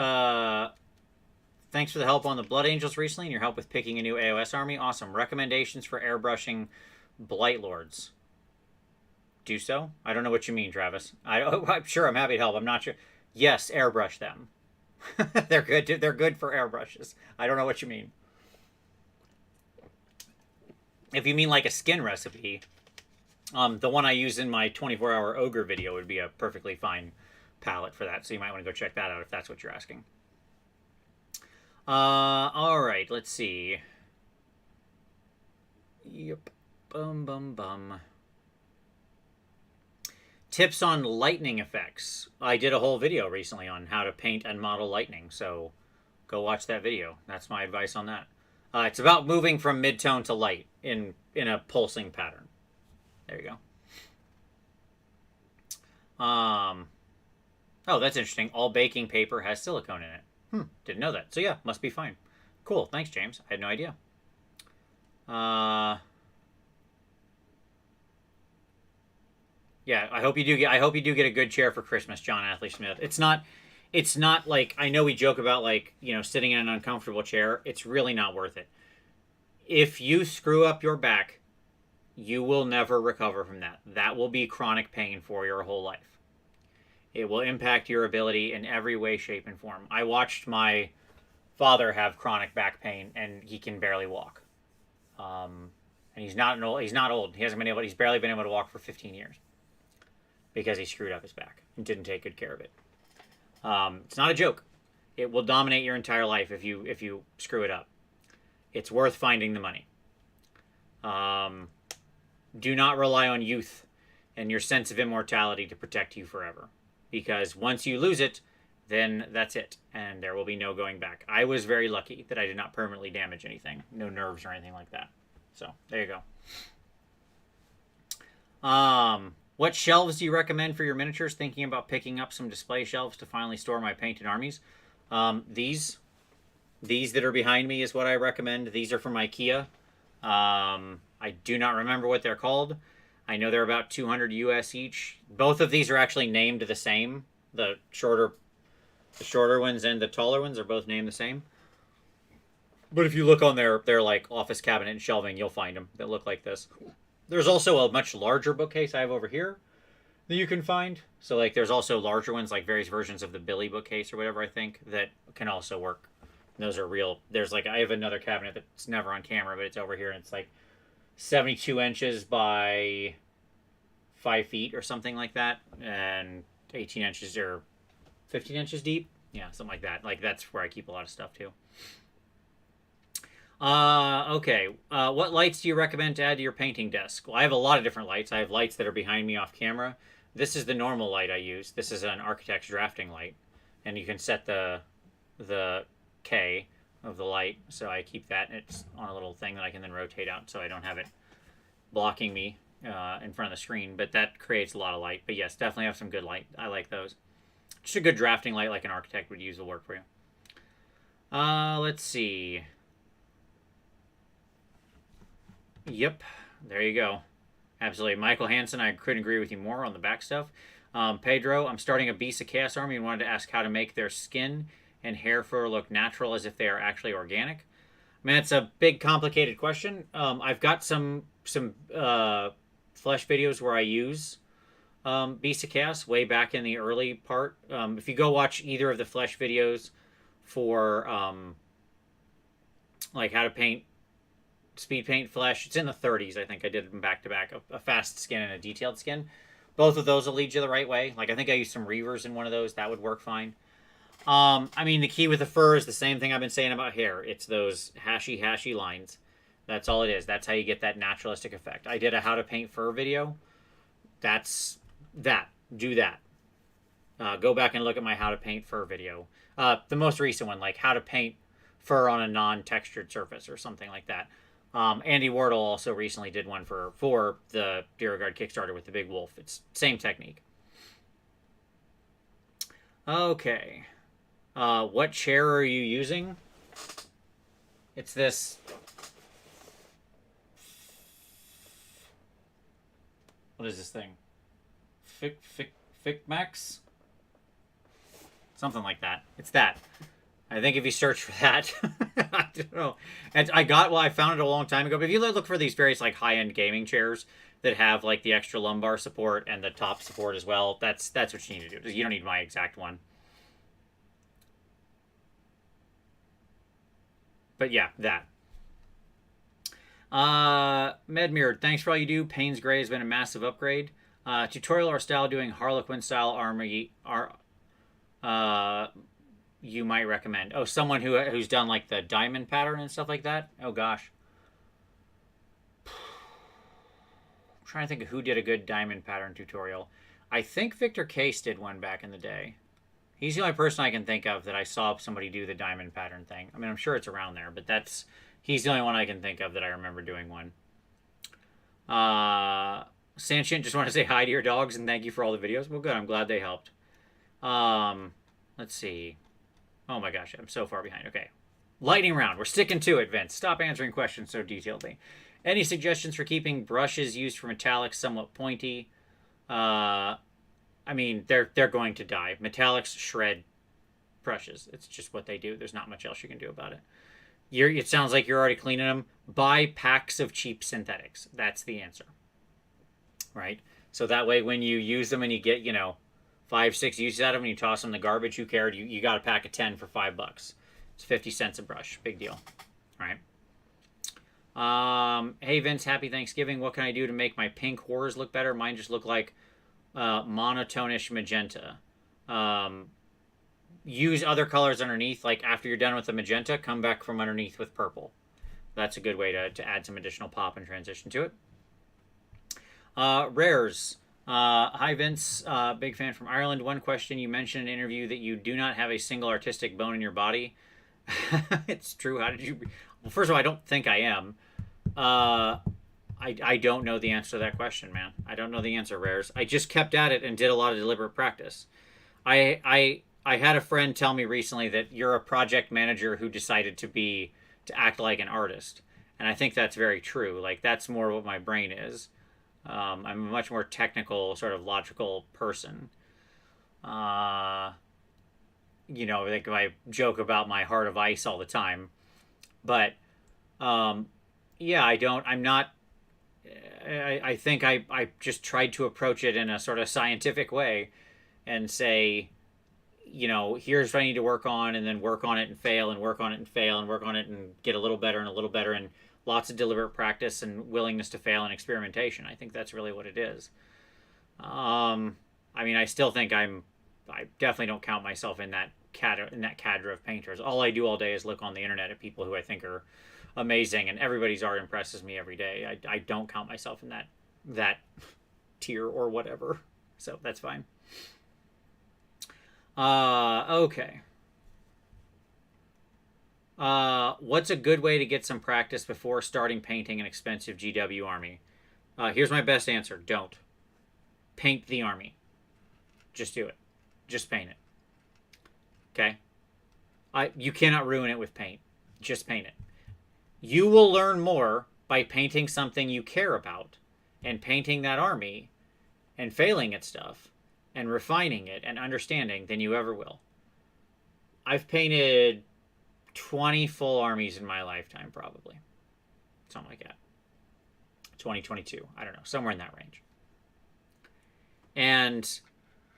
thanks for the help on the Blood Angels recently and your help with picking a new AOS army. Awesome. Recommendations for airbrushing Blight Lords. Do so? I don't know what you mean, Travis. I'm sure I'm happy to help. I'm not sure. Yes, airbrush them. They're good. They're good for airbrushes. I don't know what you mean. If you mean like a skin recipe, the one I use in my 24-hour ogre video would be a perfectly fine palette for that. So you might want to go check that out if that's what you're asking. All right, let's see. Yep. Bum. Tips on lightning effects. I did a whole video recently on how to paint and model lightning, so go watch that video. That's my advice on that. It's about moving from mid-tone to light in a pulsing pattern. There you go. Oh, that's interesting. All baking paper has silicone in it. Didn't know that. So yeah, must be fine. Cool. Thanks, James. I had no idea. Yeah, I hope you do get a good chair for Christmas, John Athley Smith. It's not It's not like, I know we joke about like, sitting in an uncomfortable chair. It's really not worth it. If you screw up your back, you will never recover from that. That will be chronic pain for your whole life. It will impact your ability in every way, shape, and form. I watched my father have chronic back pain, and he can barely walk. And he's not old. He's not old. He hasn't been able. He's barely been able to walk for 15 years because he screwed up his back and didn't take good care of it. It's not a joke. It will dominate your entire life if you screw it up. It's worth finding the money. Do not rely on youth and your sense of immortality to protect you forever, because once you lose it, then that's it, and there will be no going back. I was very lucky that I did not permanently damage anything, no nerves or anything like that. So there you go. What shelves do you recommend for your miniatures? Thinking about picking up some display shelves to finally store my painted armies. These that are behind me is what I recommend. These are from IKEA. I do not remember what they're called. I know they're about 200 US each. Both of these are actually named the same. The shorter ones and the taller ones are both named the same. But if you look on their like office cabinet and shelving, you'll find them that look like this. There's also a much larger bookcase I have over here that you can find. So like there's also larger ones, like various versions of the Billy bookcase or whatever, I think, that can also work. And those are real. There's like, I have another cabinet that's never on camera, but it's over here, and it's like 72 inches by 5 feet or something like that, and 18 inches or 15 inches deep. Yeah, something like that. Like that's where I keep a lot of stuff too. Okay. What lights do you recommend to add to your painting desk? Well, I have a lot of different lights. I have lights that are behind me off camera. This is the normal light I use. This is an architect's drafting light, and you can set the K of the light, so I keep that. It's on a little thing that I can then rotate out, so I don't have it blocking me in front of the screen. But that creates a lot of light. But yes, definitely have some good light. I like those. Just a good drafting light, like an architect would use, will work for you. Let's see. Yep, there you go. Absolutely. Michael Hansen, I couldn't agree with you more on the back stuff. Pedro, I'm starting a Beast of Chaos army and wanted to ask how to make their skin and hair fur look natural as if they are actually organic. I mean, it's a big, complicated question. I've got some flesh videos where I use Beast of Chaos way back in the early part. If you go watch either of the flesh videos for like how to paint speed paint flesh, it's in the 30s. I think I did them back to back, a fast skin and a detailed skin. Both of those will lead you the right way. Like I think I used some reavers in one of those. That would work fine. I mean, the key with the fur is the same thing I've been saying about hair. It's those hashy lines. That's all it is. That's how you get that naturalistic effect. I did a how to paint fur video. That's that. Do that. Go back and look at my how to paint fur video. The most recent one, like how to paint fur on a non-textured surface or something like that. Andy Wardle also recently did one for the Dear Guard Kickstarter with the big wolf. It's same technique. Okay. What chair are you using? It's this. What is this thing? Max? Something like that. It's that. I think if you search for that, I don't know. And I found it a long time ago. But if you look for these various like high-end gaming chairs that have like the extra lumbar support and the top support as well, that's what you need to do. You don't need my exact one. But yeah, that. Medmirror, thanks for all you do. Payne's Gray has been a massive upgrade. Tutorial or style doing Harlequin style army you might recommend? Oh, someone who's done like the diamond pattern and stuff like that? Oh gosh. I'm trying to think of who did a good diamond pattern tutorial. I think Victor Case did one back in the day. He's the only person I can think of that I saw somebody do the diamond pattern thing. I mean, I'm sure it's around there, but he's the only one I can think of that I remember doing one. Sanchin, just want to say hi to your dogs and thank you for all the videos. Well, good. I'm glad they helped. Let's see. Oh my gosh, I'm so far behind. Okay. Lightning round. We're sticking to it, Vince. Stop answering questions so detailedly. Any suggestions for keeping brushes used for metallics somewhat pointy? I mean, they're going to die. Metallics shred brushes. It's just what they do. There's not much else you can do about it. It sounds like you're already cleaning them. Buy packs of cheap synthetics. That's the answer. Right? So that way when you use them and you get, 5, 6 uses out of them and you toss them in the garbage, who cared? You got a pack of 10 for $5. It's 50 cents a brush. Big deal. All right. Hey, Vince, happy Thanksgiving. What can I do to make my pink horrors look better? Mine just look like monotonish magenta. Use other colors underneath. Like after you're done with the magenta, come back from underneath with purple. That's a good way to add some additional pop and transition to it. Rares. Hi, Vince. Big fan from Ireland. One question. You mentioned in an interview that you do not have a single artistic bone in your body. It's true. How did you... Well, first of all, I don't think I am. I don't know the answer to that question, man. I don't know the answer, Rares. I just kept at it and did a lot of deliberate practice. I had a friend tell me recently that you're a project manager who decided to act like an artist. And I think that's very true. Like, that's more what my brain is. I'm a much more technical, sort of logical person. Like I joke about my heart of ice all the time. But, yeah, I think I just tried to approach it in a sort of scientific way and say, here's what I need to work on, and then work on it and fail and work on it and fail and work on it and get a little better and a little better, and lots of deliberate practice and willingness to fail and experimentation. I think that's really what it is. I still think I definitely don't count myself in that cadre of painters. All I do all day is look on the internet at people who I think are amazing, and everybody's art impresses me every day. I don't count myself in that tier or whatever. So that's fine. Okay. What's a good way to get some practice before starting painting an expensive GW army? Here's my best answer. Don't. Paint the army. Just do it. Just paint it. Okay? You cannot ruin it with paint. Just paint it. You will learn more by painting something you care about and painting that army and failing at stuff and refining it and understanding than you ever will. I've painted 20 full armies in my lifetime, probably. Something like that. 2022. I don't know. Somewhere in that range. And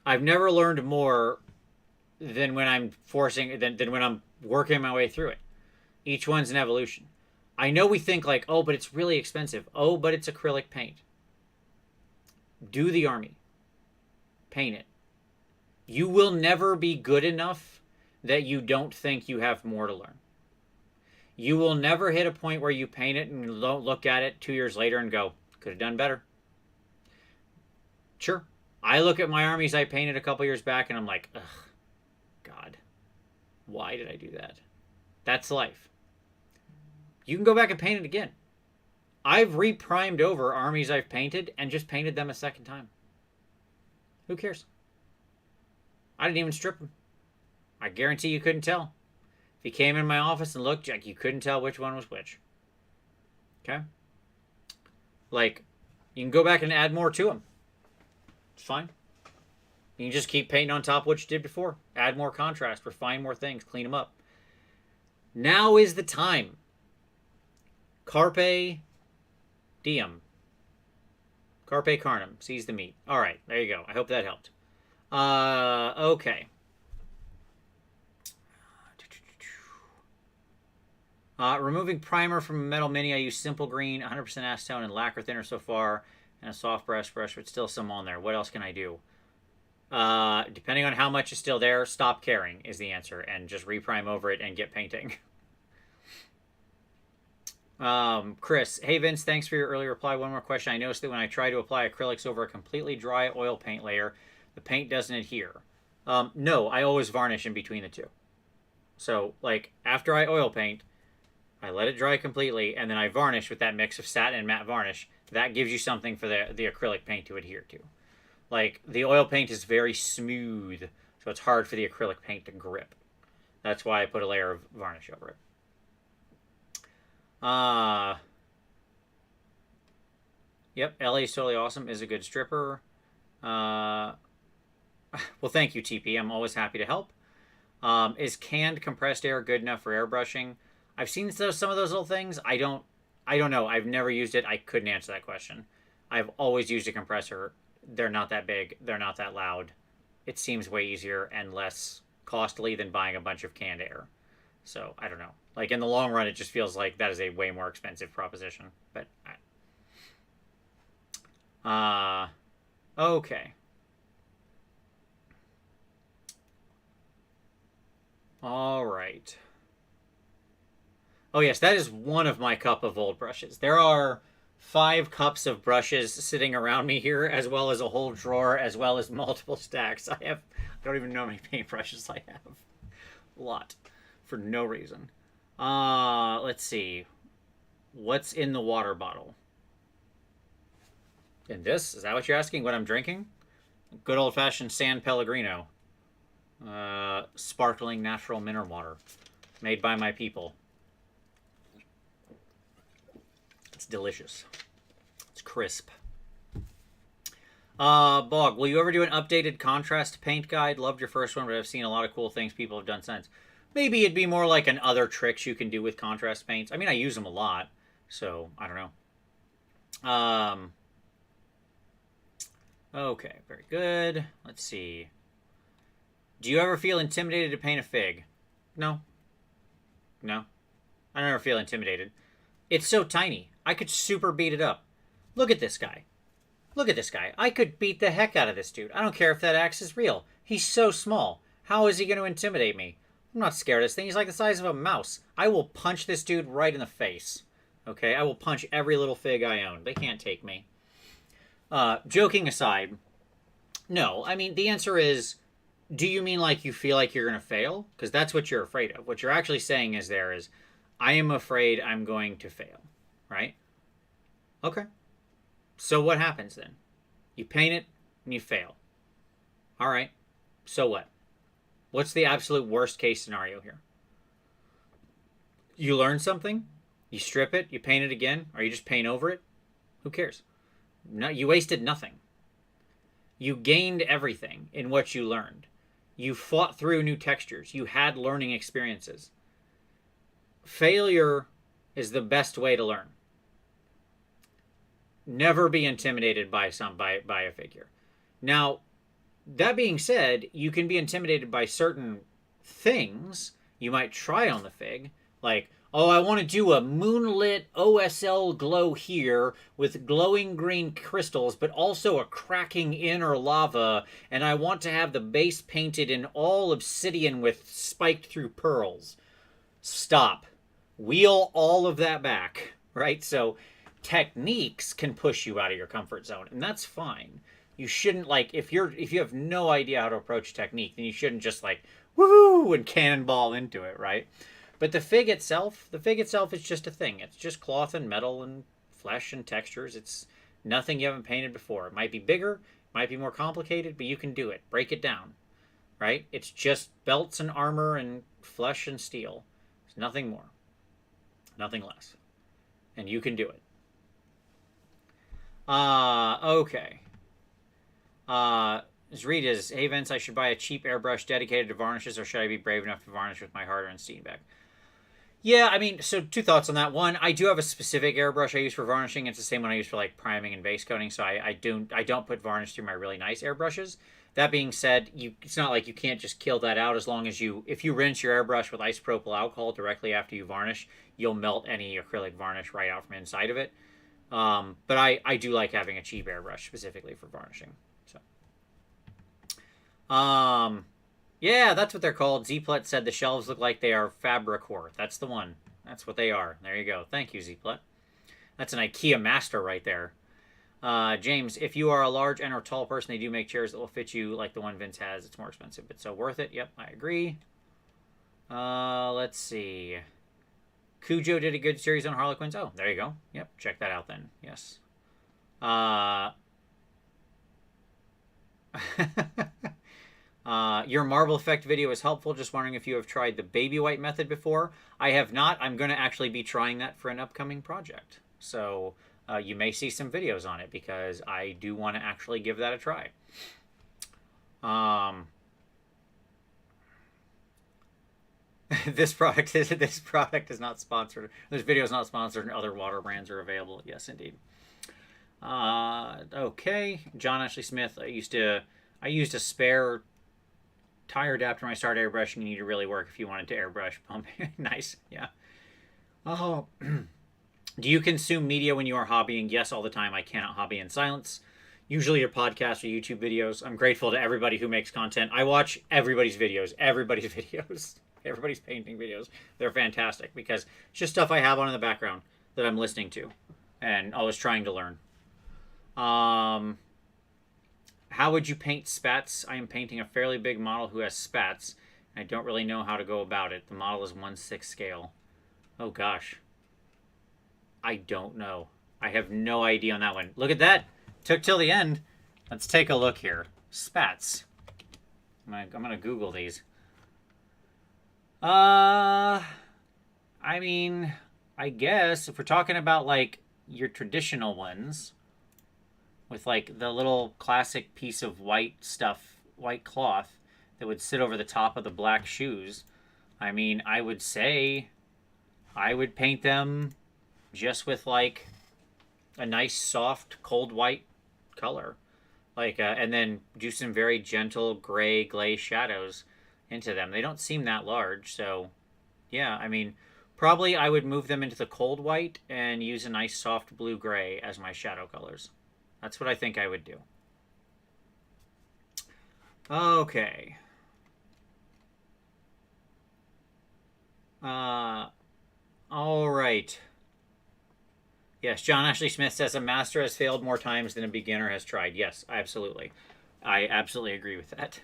I've never learned more than when I'm than when I'm working my way through it. Each one's an evolution. I know we think like, oh, but it's really expensive. Oh, but it's acrylic paint. Do the army. Paint it. You will never be good enough that you don't think you have more to learn. You will never hit a point where you paint it and don't look at it 2 years later and go, could have done better. Sure. I look at my armies I painted a couple years back and I'm like, ugh, God, why did I do that? That's life. You can go back and paint it again. I've reprimed over armies I've painted and just painted them a second time. Who cares? I didn't even strip them. I guarantee you couldn't tell. If you came in my office and looked, you couldn't tell which one was which. Okay? Like, you can go back and add more to them. It's fine. You can just keep painting on top of what you did before. Add more contrast, refine more things, clean them up. Now is the time. Carpe diem. Carpe carnum. Seize the meat. All right, there you go. I hope that helped. Okay. Removing primer from a metal mini, I use simple green, 100% acetone, and lacquer thinner so far, and a soft brush, but still some on there. What else can I do? Depending on how much is still there, stop caring is the answer, and just reprime over it and get painting. Chris, hey Vince, thanks for your early reply. One more question. I noticed that when I try to apply acrylics over a completely dry oil paint layer, the paint doesn't adhere. No, I always varnish in between the two. So, like, after I oil paint, I let it dry completely, and then I varnish with that mix of satin and matte varnish. That gives you something for the acrylic paint to adhere to. Like, the oil paint is very smooth, so it's hard for the acrylic paint to grip. That's why I put a layer of varnish over it. Yep, LA's totally awesome. Is a good stripper. Well, thank you, TP. I'm always happy to help. Is canned compressed air good enough for airbrushing? I've seen some of those little things. I don't know. I've never used it. I couldn't answer that question. I've always used a compressor. They're not that big. They're not that loud. It seems way easier and less costly than buying a bunch of canned air. So I don't know. Like in the long run, it just feels like that is a way more expensive proposition. But okay. All right. Oh yes, that is one of my cup of old brushes. There are 5 cups of brushes sitting around me here, as well as a whole drawer, as well as multiple stacks. I don't even know how many paintbrushes I have. A lot. For no reason. Let's see. What's in the water bottle? In this? Is that what you're asking? What I'm drinking? Good old-fashioned San Pellegrino. Sparkling natural mineral water. Made by my people. It's delicious. It's crisp. Bog, will you ever do an updated contrast paint guide? Loved your first one, but I've seen a lot of cool things people have done since. Maybe it'd be more like an other tricks you can do with contrast paints. I mean, I use them a lot, so I don't know. Okay, very good. Let's see. Do you ever feel intimidated to paint a fig? No. No. I never feel intimidated. It's so tiny. I could super beat it up. Look at this guy. Look at this guy. I could beat the heck out of this dude. I don't care if that axe is real. He's so small. How is he going to intimidate me? I'm not scared of this thing. He's like the size of a mouse. I will punch this dude right in the face. Okay? I will punch every little fig I own. They can't take me. Joking aside, no. I mean, the answer is, do you mean like you feel like you're going to fail? Because that's what you're afraid of. What you're actually saying is I am afraid I'm going to fail. Right? Okay. So what happens then? You paint it and you fail. All right. So what? What's the absolute worst case scenario here? You learn something, you strip it, you paint it again, or you just paint over it. Who cares? No, you wasted nothing. You gained everything in what you learned. You fought through new textures. You had learning experiences. Failure is the best way to learn. Never be intimidated by a figure. Now, that being said, you can be intimidated by certain things you might try on the fig. Like, oh, I want to do a moonlit OSL glow here with glowing green crystals, but also a cracking inner lava, and I want to have the base painted in all obsidian with spiked through pearls. Stop. Wheel all of that back, right? So techniques can push you out of your comfort zone, and that's fine. You shouldn't, like, if you have no idea how to approach technique, then you shouldn't just like woohoo and cannonball into it, right? But the fig itself is just a thing. It's just cloth and metal and flesh and textures. It's nothing you haven't painted before. It might be bigger, might be more complicated, but you can do it. Break it down, right? It's just belts and armor and flesh and steel. It's nothing more, nothing less, and you can do it. Okay. Zrita's, hey Vince, I should buy a cheap airbrush dedicated to varnishes, or should I be brave enough to varnish with my hard-earned Steenbeck? Yeah, I mean, so 2 thoughts on that. One, I do have a specific airbrush I use for varnishing. It's the same one I use for like priming and base coating, so I don't put varnish through my really nice airbrushes. That being said, it's not like you can't just kill that out as long as if you rinse your airbrush with isopropyl alcohol directly after you varnish, you'll melt any acrylic varnish right out from inside of it. But I do like having a cheap airbrush specifically for varnishing. So, yeah, that's what they're called. Zplet said the shelves look like they are Fabricor. That's the one. That's what they are. There you go. Thank you, Zplet. That's an IKEA master right there. James, if you are a large and or tall person, they do make chairs that will fit you like the one Vince has. It's more expensive, but so worth it. Yep, I agree. Let's see. Cujo did a good series on Harlequins. Oh, there you go. Yep, check that out then. Yes. Your marble effect video is helpful. Just wondering if you have tried the baby white method before. I have not. I'm going to actually be trying that for an upcoming project. So you may see some videos on it because I do want to actually give that a try. This product is not sponsored. This video is not sponsored, and other water brands are available. Yes, indeed. Okay, John Ashley Smith. I used a spare tire adapter when I started airbrushing. You need to really work if you wanted to airbrush pump. Nice, yeah. Oh, do you consume media when you are hobbying? Yes, all the time. I cannot hobby in silence. Usually your podcasts or YouTube videos. I'm grateful to everybody who makes content. I watch everybody's videos. Everybody's painting videos. They're fantastic because it's just stuff I have on in the background that I'm listening to and always trying to learn. How would you paint spats? I am painting a fairly big model who has spats. I don't really know how to go about it. The model is 1/6 scale. Oh gosh. I don't know. I have no idea on that one. Look at that. Took till the end. Let's take a look here. Spats. I'm gonna Google these. I mean, I guess if we're talking about like your traditional ones with like the little classic piece of white stuff, white cloth that would sit over the top of the black shoes, I mean, I would say I would paint them just with like a nice soft cold white color, like and then do some very gentle gray glaze shadows into them. They don't seem that large, so yeah, I mean, probably I would move them into the cold white and use a nice soft blue gray as my shadow colors. That's what I think I would do. Okay. All right. Yes, John Ashley Smith says a master has failed more times than a beginner has tried. Yes, absolutely. I absolutely agree with that.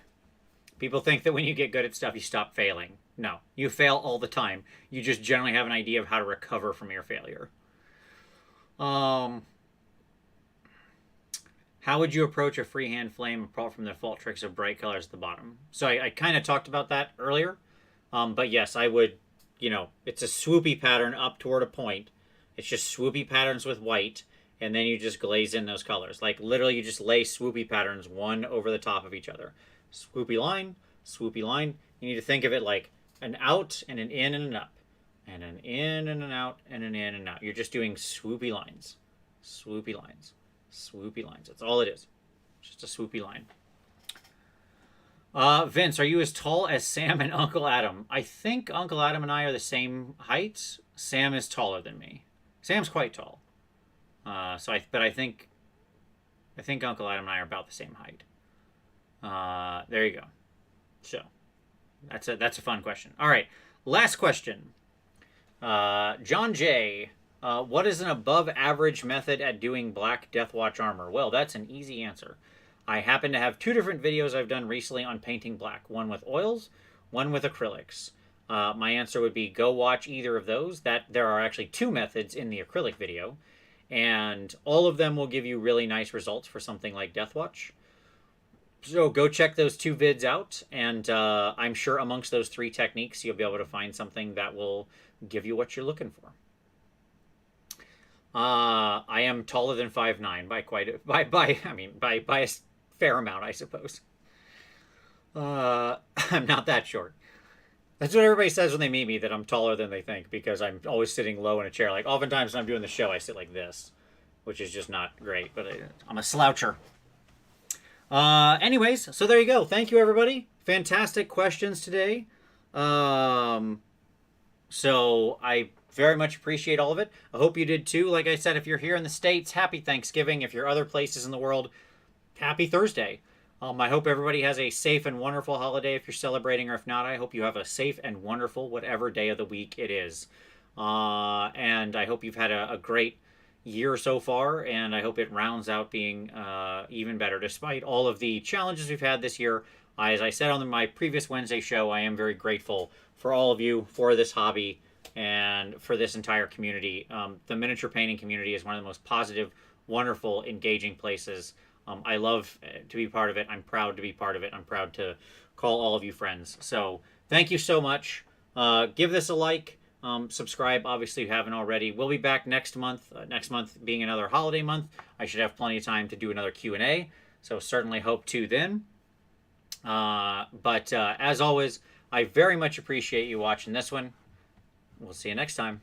People think that when you get good at stuff, you stop failing. No, you fail all the time. You just generally have an idea of how to recover from your failure. How would you approach a freehand flame apart from the default tricks of bright colors at the bottom? So I kind of talked about that earlier. But yes, I would, it's a swoopy pattern up toward a point. It's just swoopy patterns with white, and then you just glaze in those colors. Like literally you just lay swoopy patterns one over the top of each other. Swoopy line, swoopy line. You need to think of it like an out and an in and an up. And an in and an out and an in and an out. You're just doing swoopy lines. Swoopy lines. Swoopy lines. That's all it is. Just a swoopy line. Vince, are you as tall as Sam and Uncle Adam? I think Uncle Adam and I are the same height. Sam is taller than me. Sam's quite tall. But I think Uncle Adam and I are about the same height. There you go. So that's a fun question. All right, last question. John J. What is an above average method at doing black Deathwatch armor? Well, that's an easy answer. I happen to have 2 different videos I've done recently on painting black. One with oils, one with acrylics. My answer would be go watch either of those. That there are actually 2 methods in the acrylic video, and all of them will give you really nice results for something like Deathwatch. So go check those 2 vids out, and I'm sure amongst those 3 techniques you'll be able to find something that will give you what you're looking for. I am taller than 5'9" by a fair amount, I suppose. I'm not that short. That's what everybody says when they meet me, that I'm taller than they think, because I'm always sitting low in a chair. Like, oftentimes when I'm doing the show, I sit like this, which is just not great, but I'm a sloucher. Anyways, so there you go. Thank you, everybody. Fantastic questions today. So I very much appreciate all of it. I hope you did too. Like I said, if you're here in the States, happy Thanksgiving. If you're other places in the world, happy Thursday. I hope everybody has a safe and wonderful holiday if you're celebrating, or if not, I hope you have a safe and wonderful whatever day of the week it is. And I hope you've had a great year so far, and I hope it rounds out being even better despite all of the challenges we've had this year. As I said on my previous Wednesday show, I am very grateful for all of you, for this hobby, and for this entire community. The miniature painting community is one of the most positive, wonderful, engaging places. I love to be part of it. I'm proud to be part of it. I'm proud to call all of you friends. So thank you so much. Give this a like. Subscribe, obviously, if you haven't already. We'll be back next month. Next month being another holiday month. I should have plenty of time to do another Q&A. So certainly hope to then. But as always, I very much appreciate you watching this one. We'll see you next time.